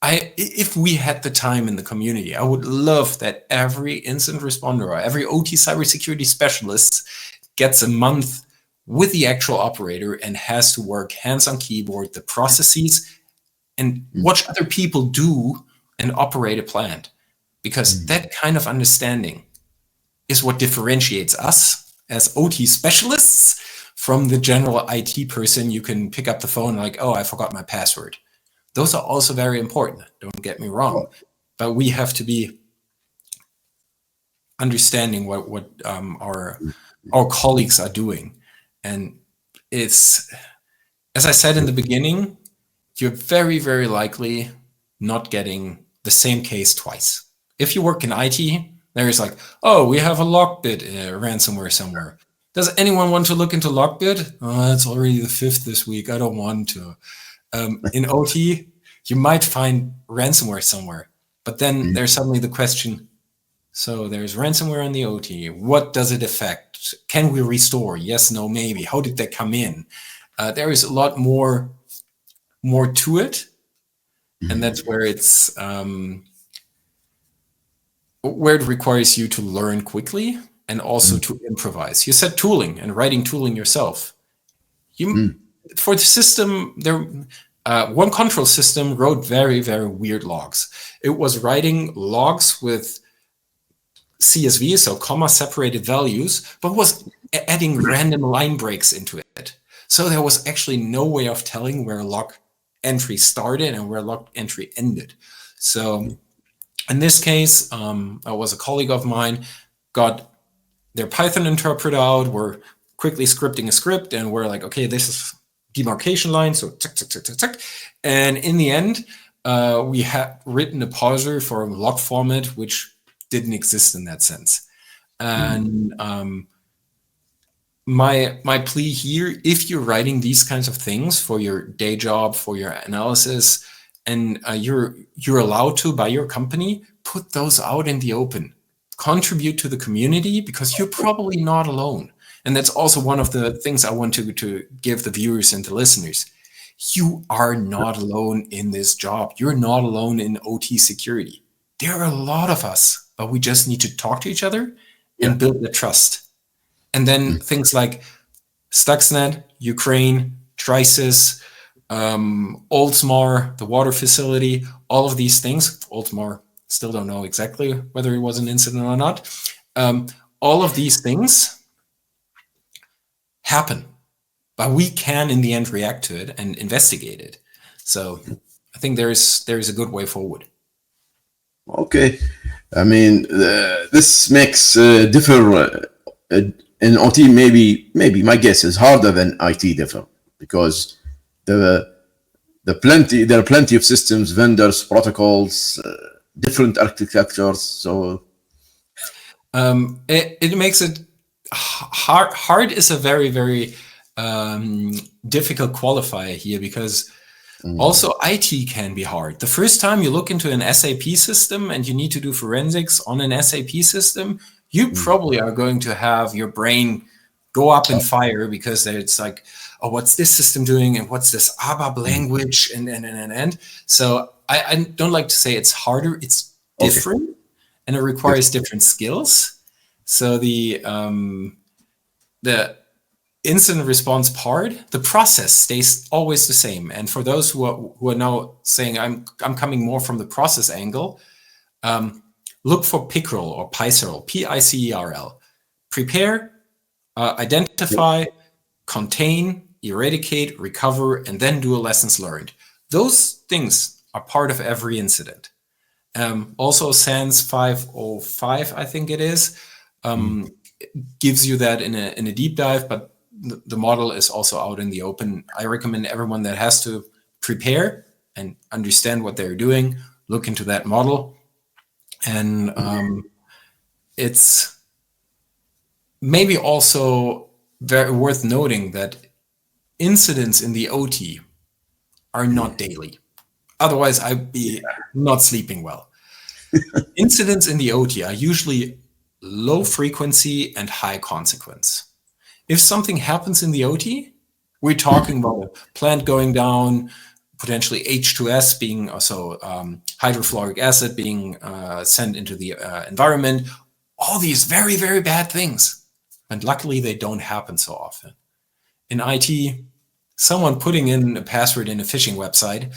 if we had the time in the community, I would love that every incident responder or every OT cybersecurity specialist gets a month with the actual operator and has to work hands on keyboard, the processes, and watch other people do and operate a plant. Because that kind of understanding is what differentiates us as OT specialists from the general IT person. You can pick up the phone like, oh, I forgot my password. Those are also very important, don't get me wrong. But we have to be understanding what our colleagues are doing. And it's, as I said in the beginning, you're very, very likely not getting the same case twice. If you work in IT, There's like, oh, we have a Lockbit ransomware somewhere. Does anyone want to look into Lockbit? Oh, it's already the 5th this week. I don't want to. In OT, you might find ransomware somewhere, but then there's suddenly the question, so there's ransomware in the OT. What does it affect? Can we restore? Yes, no, maybe. How did that come in? There is a lot more to it, and that's where it's where it requires you to learn quickly and also to improvise. You said tooling and writing tooling yourself. For the system, one control system wrote very, very weird logs. It was writing logs with CSV, so comma separated values, but was adding random line breaks into it. So there was actually no way of telling where a log entry started and where a log entry ended. So in this case, I was a colleague of mine, got their Python interpreter out, we're quickly scripting a script, and we're like, okay, this is demarcation line, so tick, tick, tick, tick, tick. And in the end, we had written a parser for a log format, which didn't exist in that sense. And my plea here, if you're writing these kinds of things for your day job, for your analysis, and you're allowed to by your company, put those out in the open. Contribute to the community, because you're probably not alone. And that's also one of the things I want to give the viewers and the listeners. You are not alone in this job. You're not alone in OT security. There are a lot of us, but we just need to talk to each other and build the trust. And then things like Stuxnet, Ukraine, Trisis, Oldsmar, the water facility, all of these things. Oldsmar, still don't know exactly whether it was an incident or not. All of these things happen, but we can in the end react to it and investigate it. So I think there is a good way forward. Okay, I mean, this makes differ in OT. Maybe my guess is harder than IT differ, because there are plenty of systems, vendors, protocols, different architectures. So it makes it hard. Hard is a very, very difficult qualifier here, because also IT can be hard. The first time you look into an SAP system and you need to do forensics on an SAP system, you probably are going to have your brain go up in fire, because it's like, oh, what's this system doing, and what's this ABAP language, and so I don't like to say it's harder. It's different, and it requires different skills. So the incident response part, the process stays always the same. And for those who are now saying I'm coming more from the process angle, look for PICRL or PICERL, PICERL. Prepare, identify, contain, eradicate, recover, and then do a lessons learned. Those things are part of every incident. Also, SANS 505, I think it is, gives you that in a deep dive, but the model is also out in the open. I recommend everyone that has to prepare and understand what they're doing, look into that model. And it's maybe also very worth noting that incidents in the OT are not daily. Otherwise, I'd be not sleeping well. Incidents in the OT are usually low frequency and high consequence. If something happens in the OT, we're talking about a plant going down, potentially H2S being also hydrofluoric acid being sent into the environment, all these very, very bad things. And luckily, they don't happen so often. In IT, someone putting in a password in a phishing website,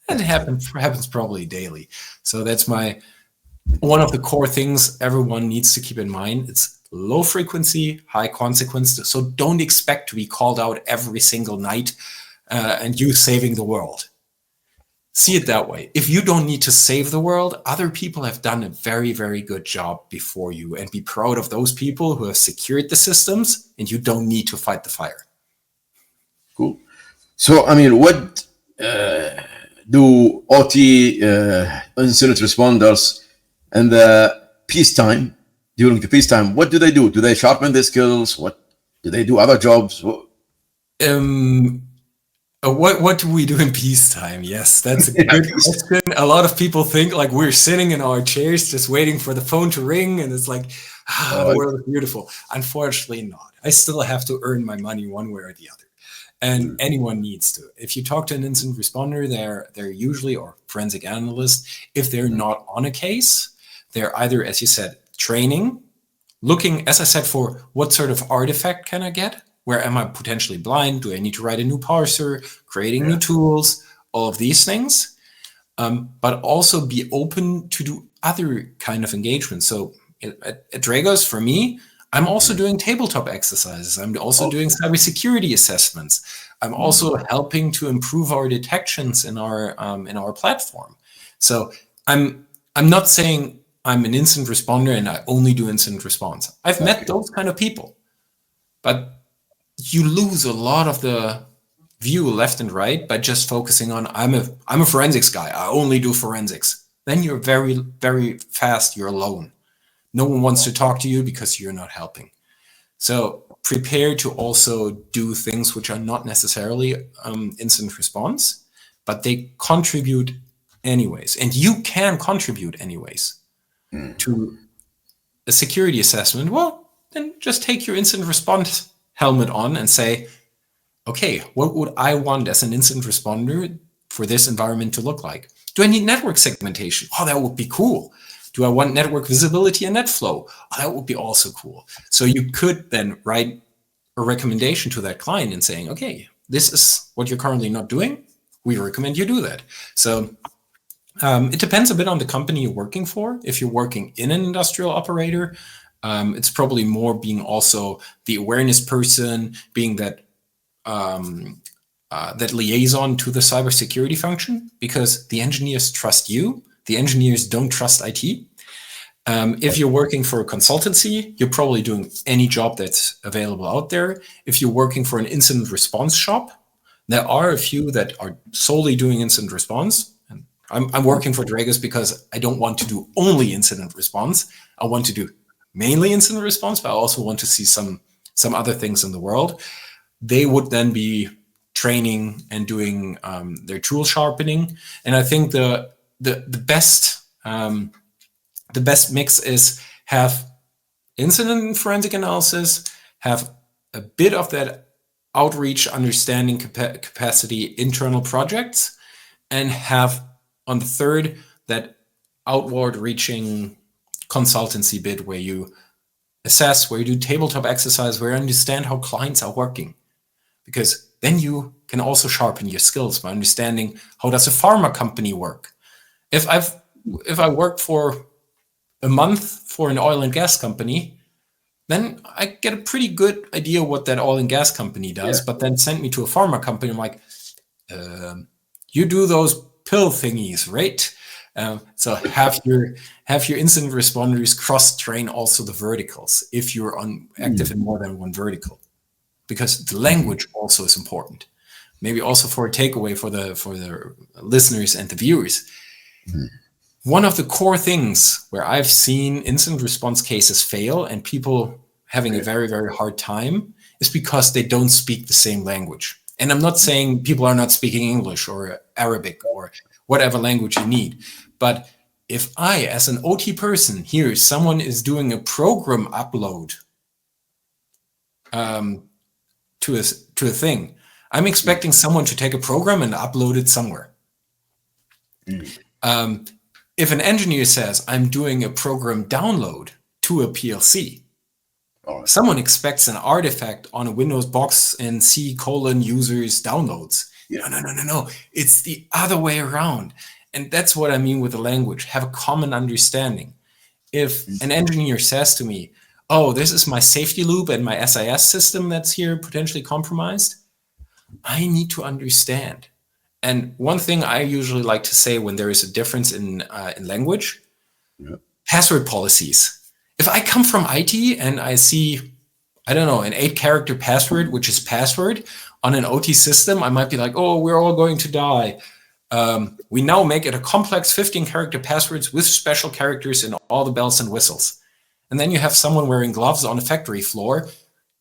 that happens probably daily. So that's one of the core things everyone needs to keep in mind. It's low frequency, high consequence. So don't expect to be called out every single night and you saving the world. See it that way. If you don't need to save the world, other people have done a very, very good job before you, and be proud of those people who have secured the systems, and you don't need to fight the fire. Cool. So, I mean, what do OT incident responders in the peacetime during the peacetime, what do they do? Do they sharpen their skills? What do they do? Other jobs? What do we do in peacetime? Yes, that's a good question. A lot of people think like we're sitting in our chairs just waiting for the phone to ring, and it's like, the world is beautiful. Unfortunately not. I still have to earn my money one way or the other. And anyone needs to. If you talk to an incident responder, they're usually, or forensic analyst, if they're not on a case, they're either, as you said, training, looking, as I said, for what sort of artifact can I get? Where am I potentially blind? Do I need to write a new parser? Creating new tools? All of these things. But also be open to do other kind of engagements. So at Dragos, for me, I'm also doing tabletop exercises. I'm also doing cybersecurity assessments. I'm also helping to improve our detections in our platform. So I'm not saying I'm an incident responder and I only do incident response. I've met those kind of people, but you lose a lot of the view left and right by just focusing on I'm a forensics guy. I only do forensics. Then you're very, very fast. You're alone. No one wants to talk to you because you're not helping. So prepare to also do things which are not necessarily incident response, but they contribute anyways. And you can contribute anyways to a security assessment. Well, then just take your incident response helmet on and say, okay, what would I want as an incident responder for this environment to look like? Do I need network segmentation? Oh, that would be cool. Do I want network visibility and net flow? Oh, that would be also cool. So you could then write a recommendation to that client and saying, okay, this is what you're currently not doing. We recommend you do that. So it depends a bit on the company you're working for. If you're working in an industrial operator, it's probably more being also the awareness person, being that that liaison to the cybersecurity function, because the engineers trust you. The engineers don't trust IT. If you're working for a consultancy, you're probably doing any job that's available out there. If you're working for an incident response shop, there are a few that are solely doing incident response. And I'm working for Dragos because I don't want to do only incident response. I want to do mainly incident response, but I also want to see some other things in the world. They would then be training and doing their tool sharpening. And I think the best mix is have incident and forensic analysis, have a bit of that outreach, understanding capacity, internal projects, and have on the third that outward reaching consultancy bit where you assess, where you do tabletop exercise, where you understand how clients are working. Because then you can also sharpen your skills by understanding how does a pharma company work. If I work for a month for an oil and gas company, then I get a pretty good idea what that oil and gas company does, but then send me to a pharma company, I'm like, you do those pill thingies, right? So have your incident responders cross-train also the verticals if you're active in more than one vertical, because the language also is important. Maybe also for a takeaway for the listeners and the viewers. One of the core things where I've seen incident response cases fail and people having a very, very hard time is because they don't speak the same language. And I'm not saying people are not speaking English or Arabic or whatever language you need. But if I, as an OT person, hear someone is doing a program upload to a thing, I'm expecting someone to take a program and upload it somewhere. If an engineer says, I'm doing a program download to a PLC, someone expects an artifact on a Windows box and C:users downloads. No. It's the other way around. And that's what I mean with the language. Have a common understanding. If an engineer says to me, oh, this is my safety loop and my SIS system that's here potentially compromised, I need to understand. And one thing I usually like to say when there is a difference in language, password policies. If I come from IT and I see, I don't know, an 8-character password, which is password on an OT system, I might be like, oh, we're all going to die. We now make it a complex 15-character passwords with special characters and all the bells and whistles. And then you have someone wearing gloves on a factory floor,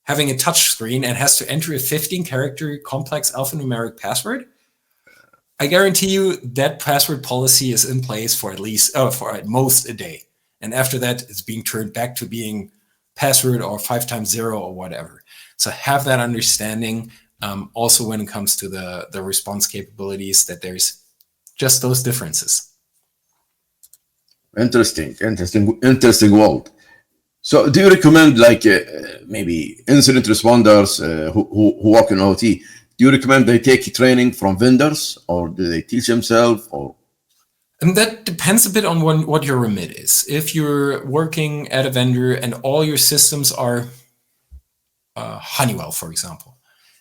having a touch screen and has to enter a 15-character complex alphanumeric password. I guarantee you that password policy is in place for at most a day. And after that, it's being turned back to being password or 5x0 or whatever. So have that understanding. Also when it comes to the response capabilities, that there's just those differences. Interesting world. So do you recommend maybe incident responders who work in OT, do you recommend they take training from vendors, or do they teach themselves? And that depends a bit on what your remit is. If you're working at a vendor and all your systems are Honeywell, for example,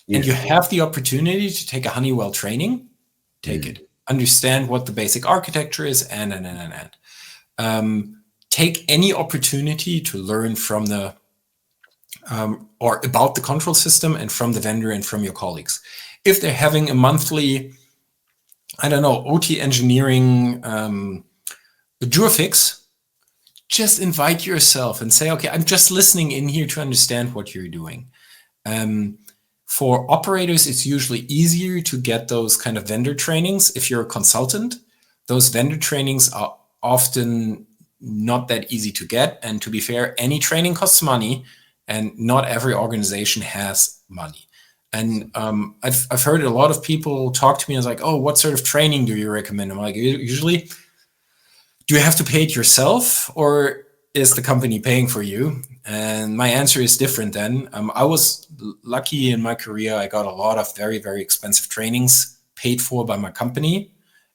and you have the opportunity to take a Honeywell training, take it. Understand what the basic architecture is, and take any opportunity to learn from the or about the control system and from the vendor and from your colleagues. If they're having a monthly, I don't know, OT engineering Durafix, just invite yourself and say, okay, I'm just listening in here to understand what you're doing. For operators, it's usually easier to get those kind of vendor trainings. If you're a consultant, those vendor trainings are often not that easy to get. And to be fair, any training costs money, and not every organization has money. And I've heard a lot of people talk to me and like, oh, what sort of training do you recommend? I'm like, usually, do you have to pay it yourself, or is the company paying for you? And my answer is different then. I was lucky in my career. I got a lot of very, very expensive trainings paid for by my company.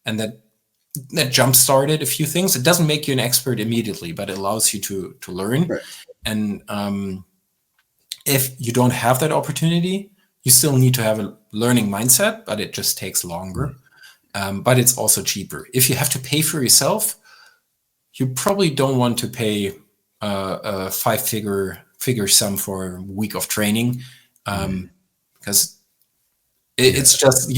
And that jump-started a few things. It doesn't make you an expert immediately, but it allows you to learn. Right. And if you don't have that opportunity, you still need to have a learning mindset, but it just takes longer. But it's also cheaper. If you have to pay for yourself, you probably don't want to pay a five-figure sum for a week of training, because it's just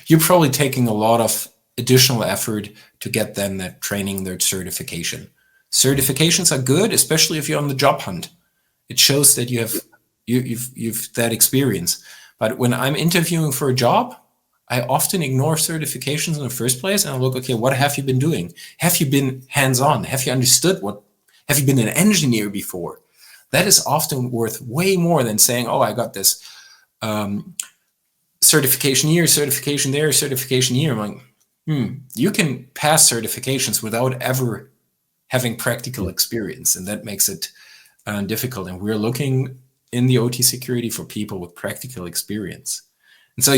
you're probably taking a lot of additional effort to get then that training, that certification. Certifications are good, especially if you're on the job hunt. It shows that you've that experience. But when I'm interviewing for a job, I often ignore certifications in the first place, and I look, okay, what have you been doing? Have you been hands-on? Have you understood have you been an engineer before? That is often worth way more than saying, oh, I got this certification here, certification there, certification here. I'm like, you can pass certifications without ever having practical experience, and that makes it difficult. And we're looking in the OT security for people with practical experience. And so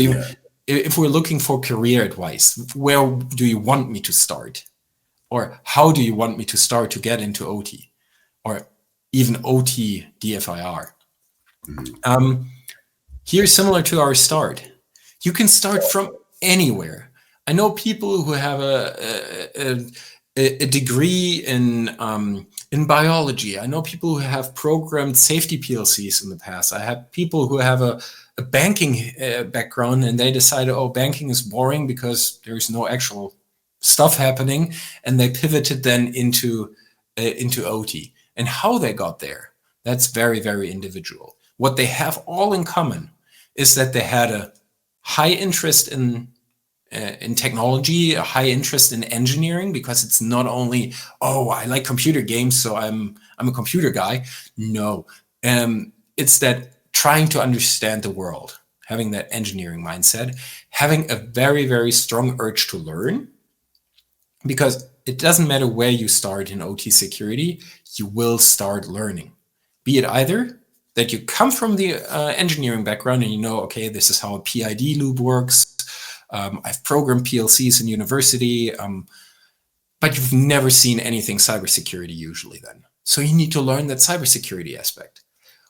if we're looking for career advice, where do you want me to start? Or how do you want me to start to get into OT? Or even OT DFIR? Here, similar to our start, you can start from anywhere. I know people who have a degree in biology. I know people who have programmed safety PLCs in the past. I have people who have a banking background, and they decided, oh, banking is boring because there's no actual stuff happening, and they pivoted then into OT. And how they got there, that's very, very individual. What they have all in common is that they had a high interest in technology, a high interest in engineering, because it's not only, oh, I like computer games, so I'm a computer guy. No, it's that trying to understand the world, having that engineering mindset, having a very, very strong urge to learn, because it doesn't matter where you start in OT security, you will start learning. Be it either that you come from the engineering background and you know, okay, this is how a PID loop works. I've programmed PLCs in university, but you've never seen anything cybersecurity usually then. So you need to learn that cybersecurity aspect.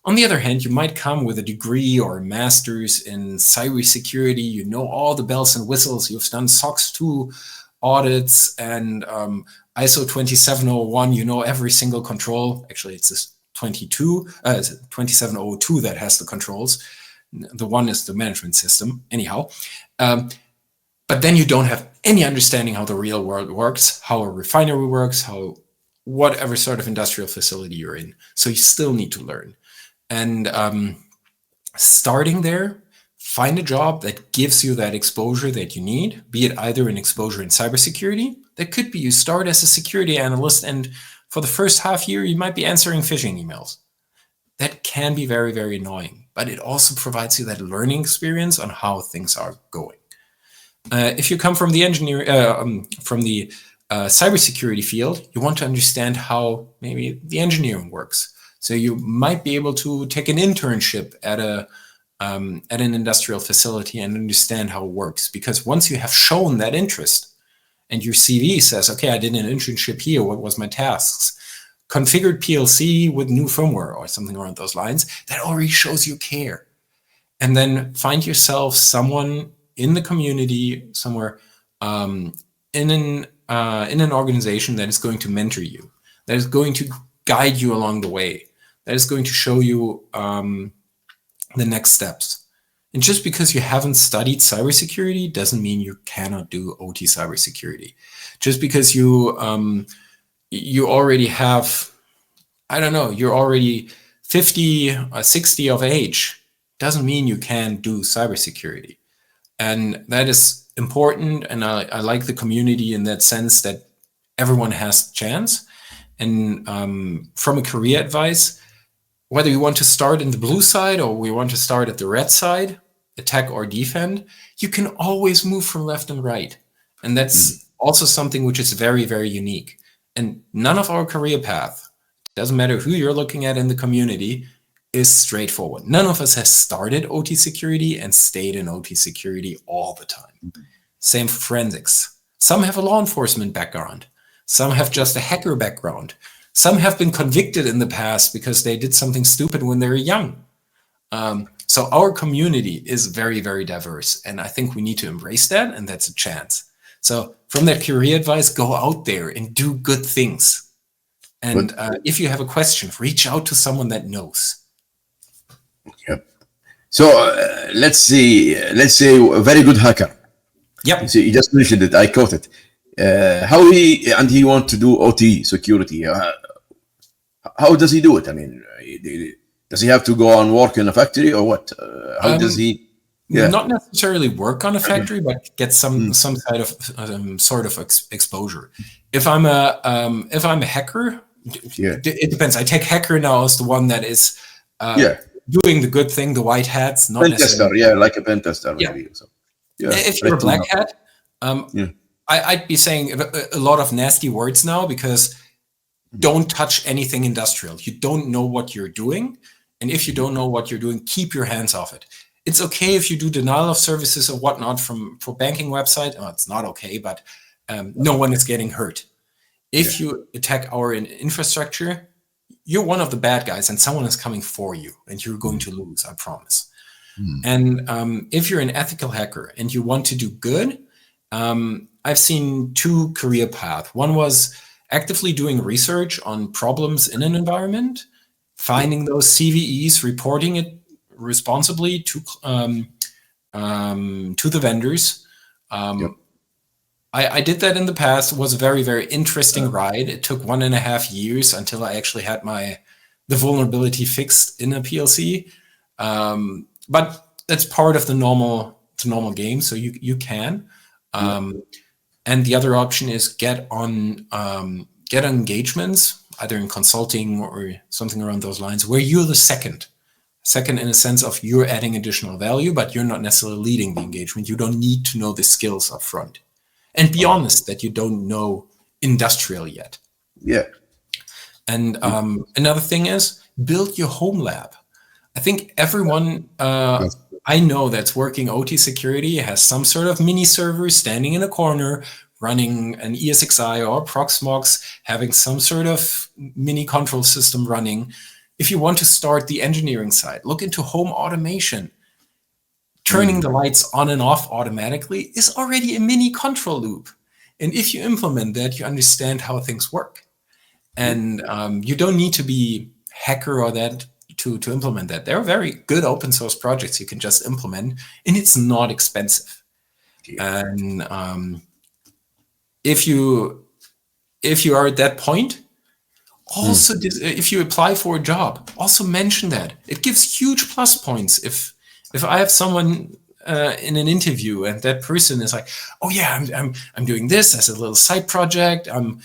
On the other hand, you might come with a degree or a master's in cybersecurity. You know all the bells and whistles. You've done SOC 2 audits and ISO 27001. You know every single control. Actually, it's this 27002 that has the controls. The one is the management system. Anyhow, but then you don't have any understanding how the real world works, how a refinery works, how whatever sort of industrial facility you're in. So you still need to learn. And starting there, find a job that gives you that exposure that you need, be it either an exposure in cybersecurity. That could be you start as a security analyst, and for the first half year, you might be answering phishing emails. That can be very, very annoying, but it also provides you that learning experience on how things are going. If you come from the cybersecurity field, you want to understand how maybe the engineering works. So you might be able to take an internship at an industrial facility and understand how it works. Because once you have shown that interest and your CV says, okay, I did an internship here, what was my tasks? Configured PLC with new firmware or something around those lines, that already shows you care. And then find yourself someone in the community somewhere in an organization that is going to mentor you, that is going to guide you along the way, that is going to show you the next steps. And just because you haven't studied cybersecurity doesn't mean you cannot do OT cybersecurity. Just because you already have, I don't know, you're already 50 or 60 of age, doesn't mean you can do cybersecurity. And that is important. And I like the community in that sense that everyone has a chance. And from a career advice, whether you want to start in the blue side or we want to start at the red side, attack or defend, you can always move from left and right. And that's also something which is very, very unique. And none of our career path, doesn't matter who you're looking at in the community, is straightforward. None of us has started OT security and stayed in OT security all the time. Same for forensics. Some have a law enforcement background. Some have just a hacker background. Some have been convicted in the past because they did something stupid when they were young. So our community is very, very diverse. And I think we need to embrace that, and that's a chance. So from that career advice, go out there and do good things. And if you have a question, reach out to someone that knows. Yep. So let's say a very good hacker. Yep. So you just mentioned it. I caught it. How he want to do OT security? How does he do it? I mean, does he have to go and work in a factory or what? How does he? Yeah. Not necessarily work on a factory, but get some sort of exposure. If I'm a hacker, it depends. I take hacker now as the one that is doing the good thing, the white hats, not pen tester, like a pen tester maybe. So, if you're a black hat, I'd be saying a lot of nasty words now, because don't touch anything industrial. You don't know what you're doing, and if you don't know what you're doing, keep your hands off it. It's okay if you do denial of services or whatnot for banking website. Oh, it's not okay, but no one is getting hurt. If you attack our infrastructure, you're one of the bad guys, and someone is coming for you, and you're going to lose, I promise. And if you're an ethical hacker and you want to do good, I've seen two career paths. One was actively doing research on problems in an environment, finding those CVEs, reporting it responsibly to the vendors. I did that in the past. It was a very, very interesting ride. It took 1.5 years until I actually had the vulnerability fixed in a PLC. But that's part of the normal game, so you can. And the other option is get on engagements, either in consulting or something around those lines, where you're the second in a sense of you're adding additional value, but you're not necessarily leading the engagement. You don't need to know the skills up front. And be honest that you don't know industrial yet. Yeah. And another thing is build your home lab. I think everyone I know that's working OT security has some sort of mini server standing in a corner, running an ESXi or Proxmox, having some sort of mini control system running. If you want to start the engineering side, look into home automation. Turning the lights on and off automatically is already a mini control loop. And if you implement that, you understand how things work. And you don't need to be hacker or that to implement that. There are very good open source projects you can just implement, and it's not expensive. And if you are at that point, Also, if you apply for a job, also mention that. It gives huge plus points. If I have someone in an interview and that person is like, oh yeah, I'm doing this as a little side project. I'm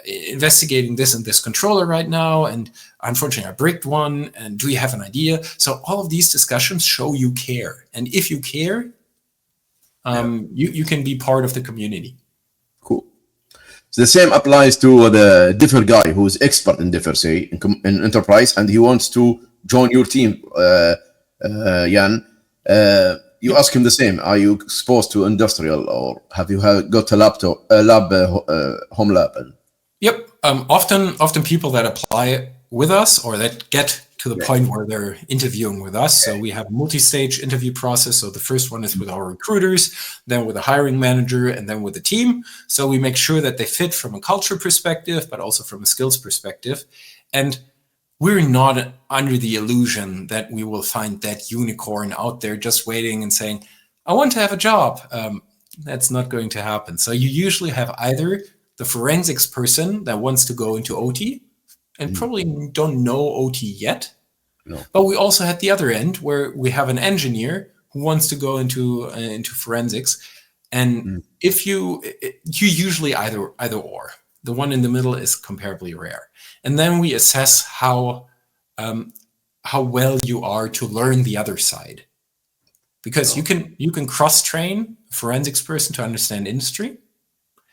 investigating this and this controller right now, and unfortunately I bricked one. And do you have an idea? So all of these discussions show you care, and if you care, you can be part of the community. Cool. So the same applies to the DFIR guy who is expert in DFIR, say in enterprise, and he wants to join your team, Jan. You ask him the same. Are you exposed to industrial, or have you got a home lab? Yep. Often people that apply with us or that get to the point where they're interviewing with us. So we have a multi-stage interview process. So the first one is with our recruiters, then with a hiring manager, and then with the team. So we make sure that they fit from a culture perspective, but also from a skills perspective. And we're not under the illusion that we will find that unicorn out there just waiting and saying, I want to have a job. That's not going to happen. So you usually have either the forensics person that wants to go into OT and probably don't know OT yet. No. But we also had the other end where we have an engineer who wants to go into forensics. And if you usually either or. The one in the middle is comparably rare. And then we assess how well you are to learn the other side. Because you can cross-train a forensics person to understand industry,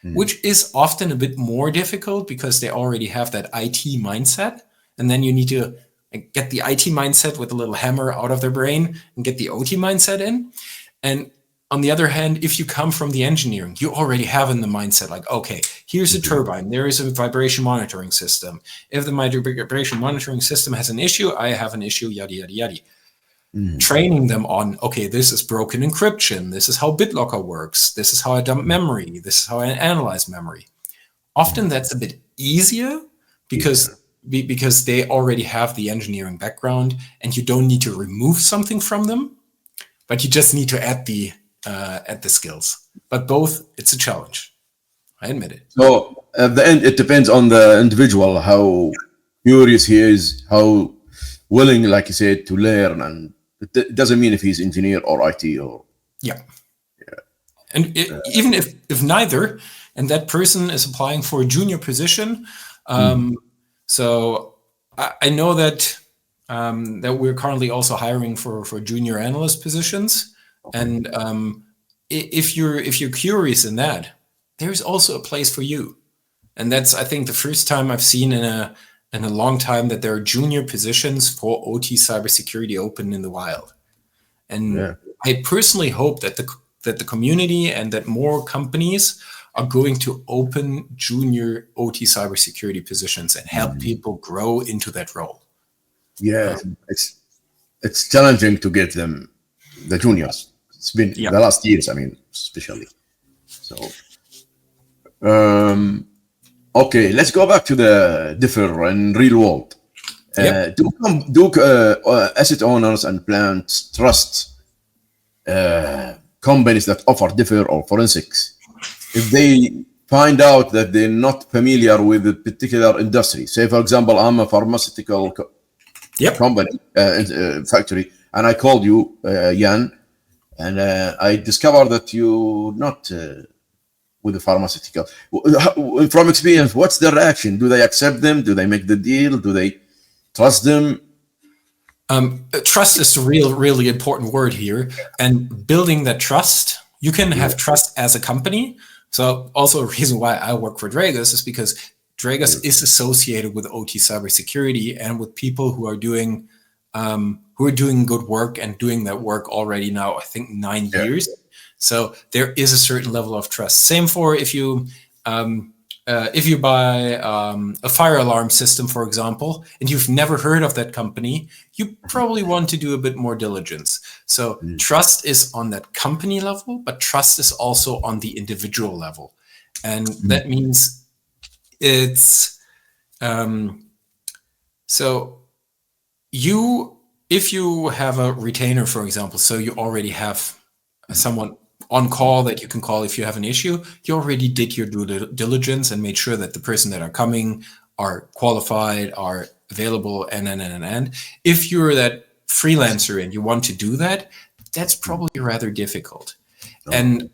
which is often a bit more difficult because they already have that IT mindset. And then you need to get the IT mindset with a little hammer out of their brain and get the OT mindset in. And on the other hand, if you come from the engineering, you already have in the mindset like, okay, here's a turbine, there is a vibration monitoring system. If the vibration monitoring system has an issue, I have an issue, yada, yada, yada. Training them on, okay, this is broken encryption, this is how BitLocker works, this is how I dump memory, this is how I analyze memory. Often that's a bit easier because they already have the engineering background and you don't need to remove something from them, but you just need to add the skills. But both, it's a challenge. I admit it. So at the end, it depends on the individual, how curious he is, how willing, like you said, to learn. And it doesn't mean if he's engineer or IT or... Yeah. And even if neither, and that person is applying for a junior position, so I know that we're currently also hiring for junior analyst positions. And if you're curious in that, there's also a place for you. And that's, I think, the first time I've seen in a long time that there are junior positions for OT cybersecurity open in the wild. And I personally hope that the community and that more companies are going to open junior OT cybersecurity positions and help people grow into that role. Yeah, it's challenging to get them, the juniors. It's been the last years, I mean, especially. So, okay, let's go back to the DFIR and real world. Do asset owners and plants trust companies that offer DFIR or forensics if they find out that they're not familiar with a particular industry? Say, for example, I'm a pharmaceutical company, factory, and I called you, Jan, and I discovered that you're not with the pharmaceutical. From experience, what's the reaction? Do they accept them? Do they make the deal? Do they trust them? Trust is the really important word here. And building that trust, you can have trust as a company. So also a reason why I work for Dragos is because Dragos is associated with OT cybersecurity and with people who are doing good work and doing that work already now, I think 9 years. So there is a certain level of trust. Same for if you buy a fire alarm system, for example, and you've never heard of that company, you probably want to do a bit more diligence. So trust is on that company level, but trust is also on the individual level. And that means it's so if you have a retainer, for example, so you already have someone on call that you can call if you have an issue, you already did your due diligence and made sure that the person that are coming are qualified, are available, and. If you're that freelancer and you want to do that, that's probably rather difficult. And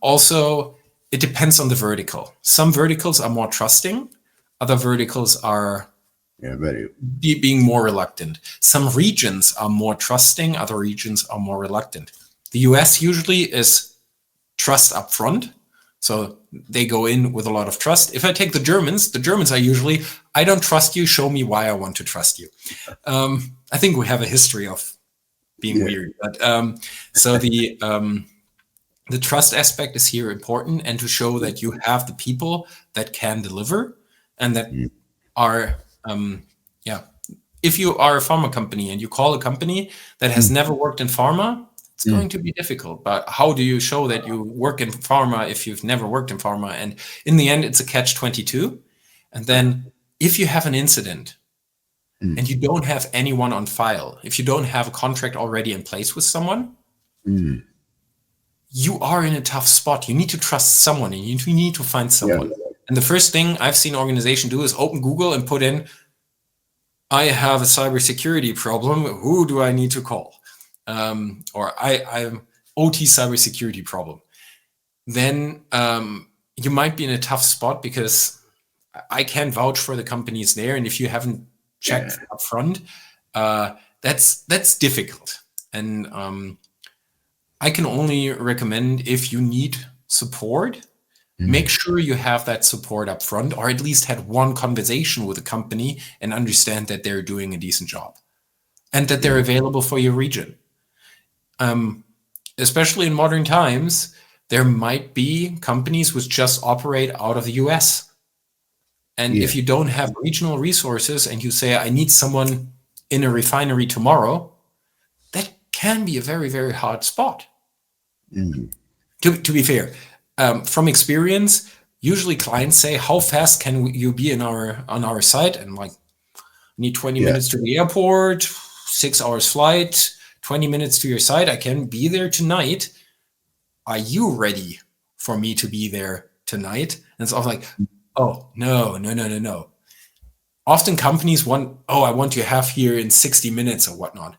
also, it depends on the vertical. Some verticals are more trusting. Other verticals are being more reluctant. Some regions are more trusting. Other regions are more reluctant. The US usually is trust up front. So they go in with a lot of trust. If I take the Germans are usually, I don't trust you, show me why I want to trust you. I think we have a history of being weird. But so the trust aspect is here important, and to show that you have the people that can deliver and that are, if you are a pharma company and you call a company that has never worked in pharma, it's going to be difficult. But how do you show that you work in pharma if you've never worked in pharma? And in the end, it's a catch-22. And then if you have an incident and you don't have anyone on file, if you don't have a contract already in place with someone, you are in a tough spot. You need to trust someone, and you need to find someone. And the first thing I've seen organizations do is open Google and put in, I have a cybersecurity problem. Who do I need to call? Or I'm OT cybersecurity problem. Then you might be in a tough spot, because I can't vouch for the companies there. And if you haven't checked up front, that's difficult. And I can only recommend, if you need support, make sure you have that support up front, or at least had one conversation with a company and understand that they're doing a decent job and that they're available for your region. Especially in modern times, there might be companies which just operate out of the US. And if you don't have regional resources and you say, I need someone in a refinery tomorrow, that can be a very, very hard spot. To be fair, from experience, usually clients say, how fast can you be on our site? And like, I need 20 minutes to the airport, 6 hours flight, 20 minutes to your site. I can be there tonight. Are you ready for me to be there tonight? And it's all like, oh, no. Often companies want, I want you to have here in 60 minutes or whatnot.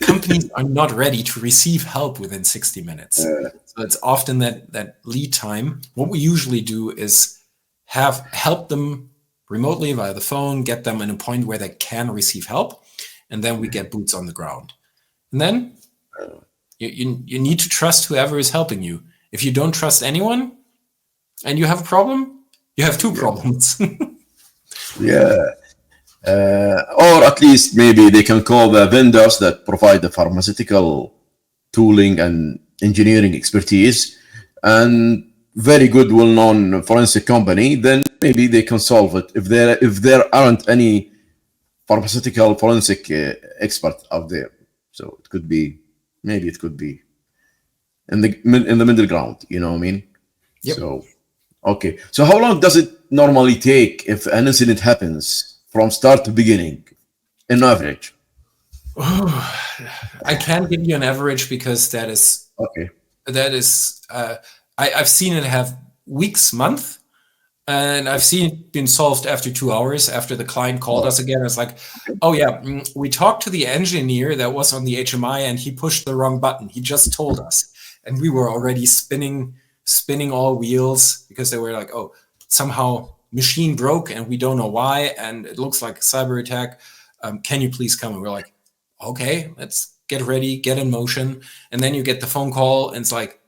Companies are not ready to receive help within 60 minutes. So it's often that lead time. What we usually do is help them remotely via the phone, get them in a point where they can receive help, and then we get boots on the ground. And then you need to trust whoever is helping you. If you don't trust anyone and you have a problem, you have two problems. Or at least maybe they can call the vendors that provide the pharmaceutical tooling and engineering expertise, and very good, well-known forensic company. Then maybe they can solve it if there aren't any pharmaceutical forensic expert out there. So it could be in the middle ground. You know what I mean? Yep. So okay. So how long does it normally take if an incident happens from start to beginning, in average? I can't give you an average, because that is okay. That is I've seen it have weeks, month, and I've seen it been solved after 2 hours after the client called us again. It's like, we talked to the engineer that was on the HMI and he pushed the wrong button. He just told us, and we were already spinning all wheels, because they were like, somehow machine broke and we don't know why, and it looks like a cyber attack. Can you please come? And we're like, okay, let's get ready, get in motion. And then you get the phone call and it's like,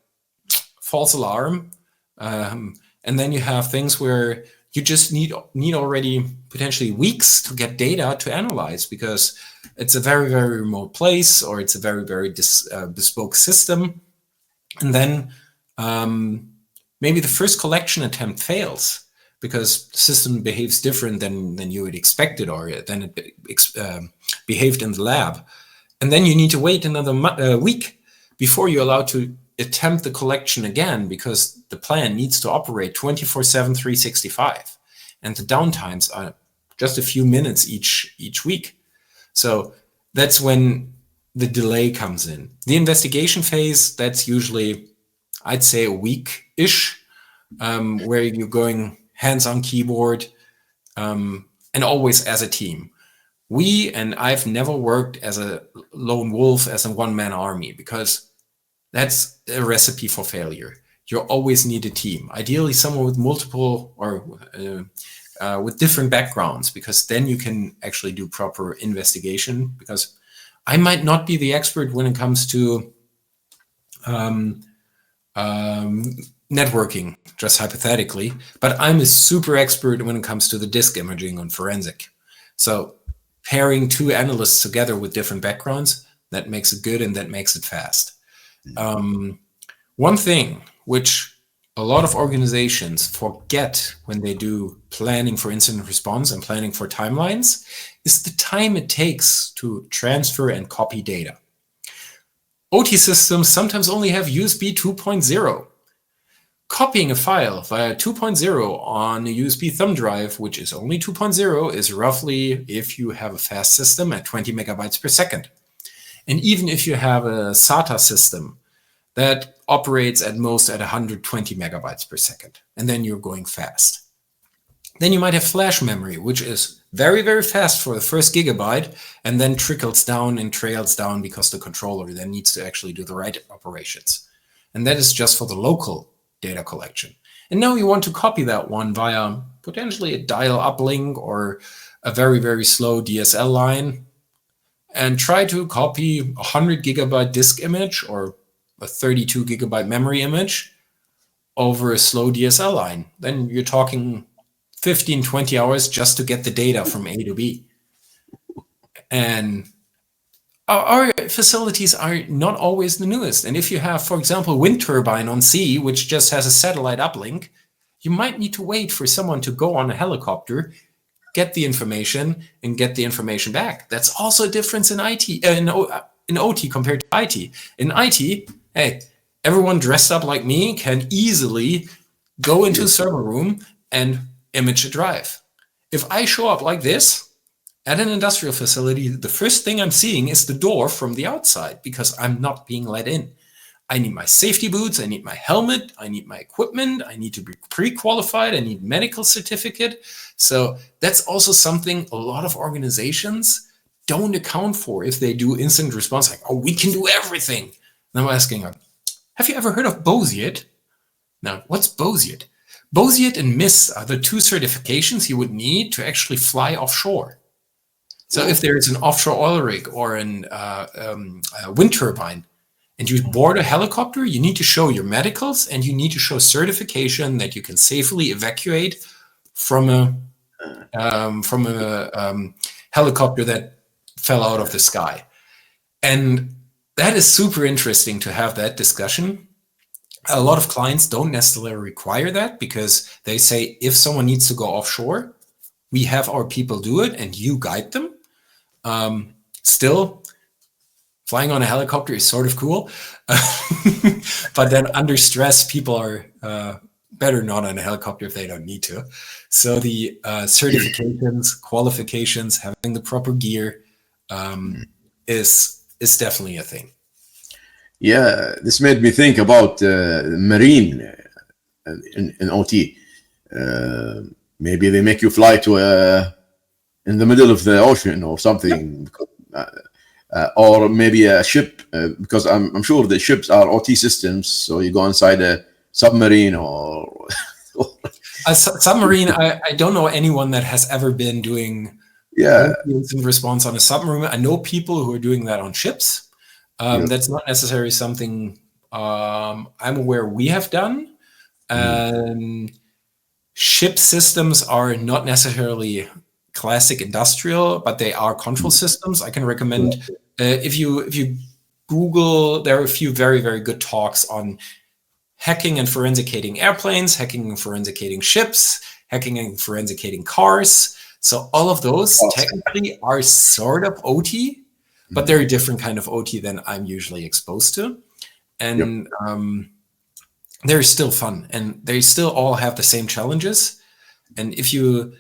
false alarm. And then you have things where you just need already potentially weeks to get data to analyze, because it's a very, very remote place, or it's a very, very bespoke system. And then maybe the first collection attempt fails, because the system behaves different than you would expect it, or than it behaved in the lab. And then you need to wait another week before you're allowed to attempt the collection again, because the plan needs to operate 24/7, 365. And the downtimes are just a few minutes each week. So that's when the delay comes in. The investigation phase, that's usually, I'd say, a week-ish, where you're going hands on keyboard, and always as a team. And I've never worked as a lone wolf, as a one-man army, because that's a recipe for failure. You always need a team, ideally someone with multiple or with different backgrounds, because then you can actually do proper investigation. Because I might not be the expert when it comes to networking, just hypothetically, but I'm a super expert when it comes to the disk imaging on forensic. So pairing two analysts together with different backgrounds, that makes it good and that makes it fast. One thing which a lot of organizations forget when they do planning for incident response and planning for timelines is the time it takes to transfer and copy data. OT systems sometimes only have USB 2.0. Copying a file via 2.0 on a USB thumb drive, which is only 2.0, is roughly, if you have a fast system, at 20 megabytes per second. And even if you have a SATA system, that operates at most at 120 megabytes per second, and then you're going fast. Then you might have flash memory, which is very, very fast for the first gigabyte, and then trickles down and trails down because the controller then needs to actually do the right operations. And that is just for the local data collection. And now you want to copy that one via potentially a dial-up link or a very, very slow DSL line, and try to copy a 100 gigabyte disk image or a 32 gigabyte memory image over a slow DSL line. Then you're talking 15, 20 hours just to get the data from A to B. And our facilities are not always the newest. And if you have, for example, wind turbine on sea, which just has a satellite uplink, you might need to wait for someone to go on a helicopter, get the information, and get the information back. That's also a difference in IT, in OT compared to IT. In IT, hey, everyone dressed up like me can easily go into a server room and image a drive. If I show up like this at an industrial facility, the first thing I'm seeing is the door from the outside, because I'm not being let in. I need my safety boots, I need my helmet, I need my equipment, I need to be pre-qualified, I need medical certificate. So that's also something a lot of organizations don't account for if they do incident response, like, oh, we can do everything. And I'm asking, have you ever heard of BOSIET? Now, what's BOSIET? BOSIET and MIS are the two certifications you would need to actually fly offshore. So if there is an offshore oil rig or a wind turbine, and you board a helicopter, you need to show your medicals and you need to show certification that you can safely evacuate from a helicopter that fell out of the sky. And that is super interesting to have that discussion. A lot of clients don't necessarily require that, because they say, if someone needs to go offshore, we have our people do it and you guide them. Still, flying on a helicopter is sort of cool, but then under stress, people are better not on a helicopter if they don't need to. So the certifications, qualifications, having the proper gear is definitely a thing. Yeah, this made me think about marine in OT. Maybe they make you fly to in the middle of the ocean or something. Or maybe a ship, because I'm sure the ships are OT systems. So you go inside a submarine or a submarine. I don't know anyone that has ever been doing incident response on a submarine. I know people who are doing that on ships. That's not necessarily something I'm aware we have done. Ship systems are not necessarily classic industrial, but they are control systems. I can recommend if you Google, there are a few very, very good talks on hacking and forensicating airplanes, hacking and forensicating ships, hacking and forensicating cars. So all of those technically are sort of OT, but they're a different kind of OT than I'm usually exposed to. And they're still fun, and they still all have the same challenges. And if you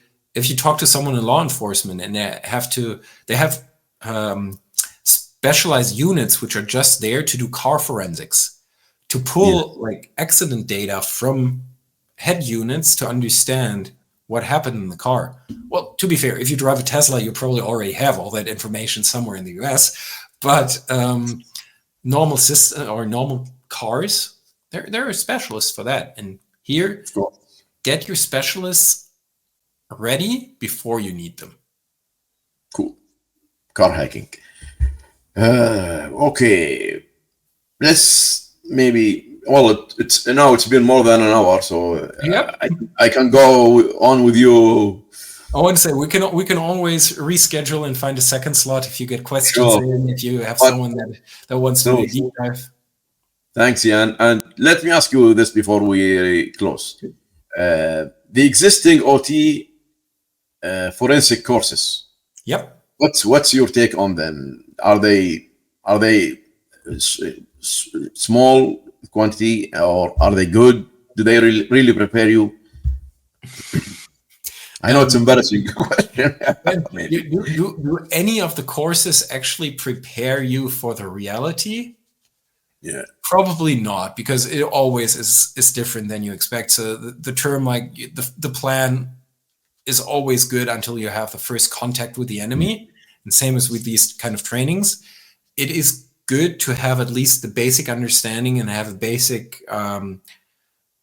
talk to someone in law enforcement and they have specialized units which are just there to do car forensics, to pull like accident data from head units to understand what happened in the car. Well, to be fair, if you drive a Tesla, you probably already have all that information somewhere in the US. But normal system or normal cars, there are specialists for that. And here, get your specialists ready before you need them. Cool. Car hacking. Okay. Let's maybe, well, it's now it's been more than an hour, so Yep. I can go on with you. I want to say we can always reschedule and find a second slot if you get questions Sure. in, if you have someone that wants to do a deep dive. Thanks, Jan. And let me ask you this before we close. The existing OT forensic courses. Yep. What's your take on them? Are they small quantity, or are they good? Do they really prepare you? I know it's embarrassing question. Do any of the courses actually prepare you for the reality? Yeah. Probably not, because it always is different than you expect. So the term, like the plan is always good until you have the first contact with the enemy. And same as with these kind of trainings. It is good to have at least the basic understanding and have a basic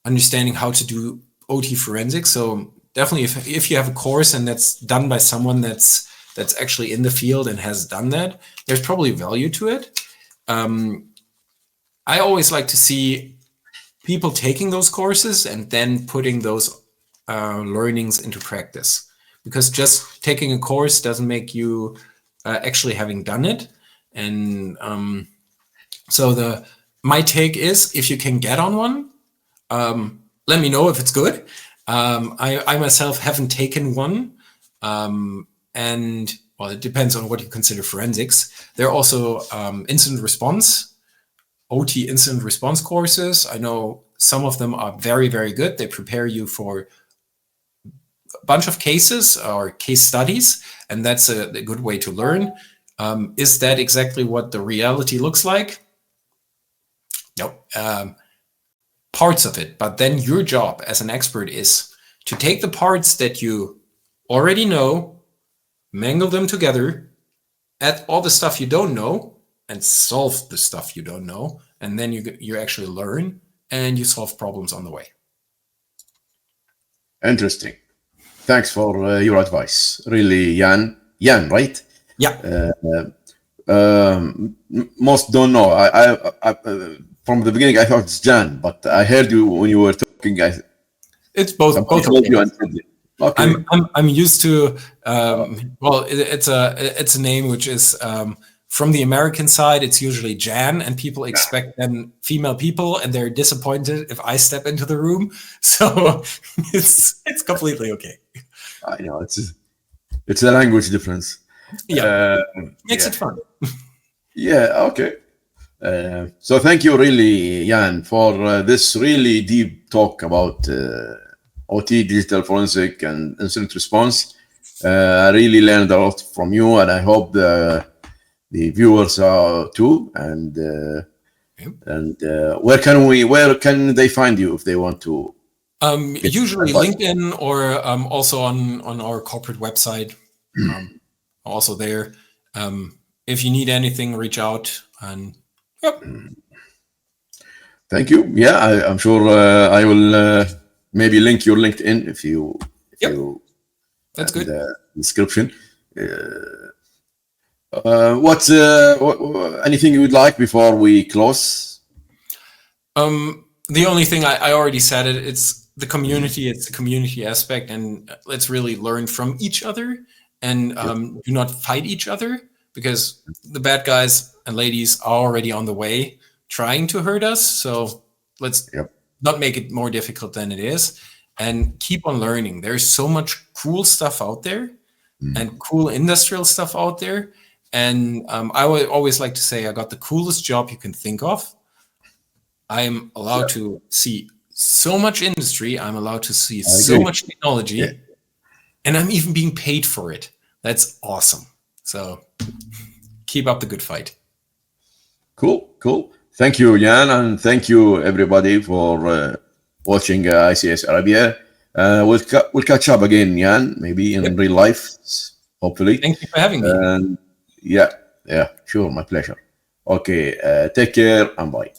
understanding how to do OT forensics. So definitely if you have a course and that's done by someone that's actually in the field and has done that, there's probably value to it. I always like to see people taking those courses and then putting those learnings into practice, because just taking a course doesn't make you actually having done it. And so my take is, if you can get on one, let me know if it's good. I myself haven't taken one, and well, it depends on what you consider forensics. There are also incident response, OT incident response courses. I know some of them are very, very good. They prepare you for a bunch of cases or case studies, and that's a good way to learn. Is that exactly what the reality looks like? No. Parts of it, but then your job as an expert is to take the parts that you already know, mangle them together, add all the stuff you don't know, and solve the stuff you don't know, and then you actually learn and you solve problems on the way. Interesting. Thanks for your advice. Really, Jan, right? Yeah. Most don't know. I from the beginning I thought it's Jan, but I heard you when you were talking. It's both. Okay. I'm used to. Well, it's a name which is from the American side. It's usually Jan, and people expect then female people, and they're disappointed if I step into the room. So it's completely okay. I know it's a language difference. Yeah, makes it fun. Yeah. Okay. So thank you, really, Jan, for this really deep talk about OT, digital forensic, and incident response. I really learned a lot from you, and I hope the viewers are too. And where can they find you if they want to? Usually LinkedIn, or also on our corporate website. Also there. If you need anything, reach out. And yep. Thank you. Yeah, I'm sure I will maybe link your LinkedIn if you. That's good. The description. What's anything you would like before we close? The only thing I already said it. It's the community. It's the community aspect, and let's really learn from each other and do not fight each other, because the bad guys and ladies are already on the way trying to hurt us. So let's not make it more difficult than it is, and keep on learning. There's so much cool stuff out there and cool industrial stuff out there. And I would always like to say I got the coolest job you can think of. I'm allowed to see so much industry. I'm allowed to see so much technology, and I'm even being paid for it. That's awesome. So keep up the good fight. Cool. Thank you, Jan, and thank you everybody for watching ICS Arabia. We'll catch up again, Jan, maybe in real life, hopefully. Thank you for having me. And yeah, sure, my pleasure. Okay, take care and bye.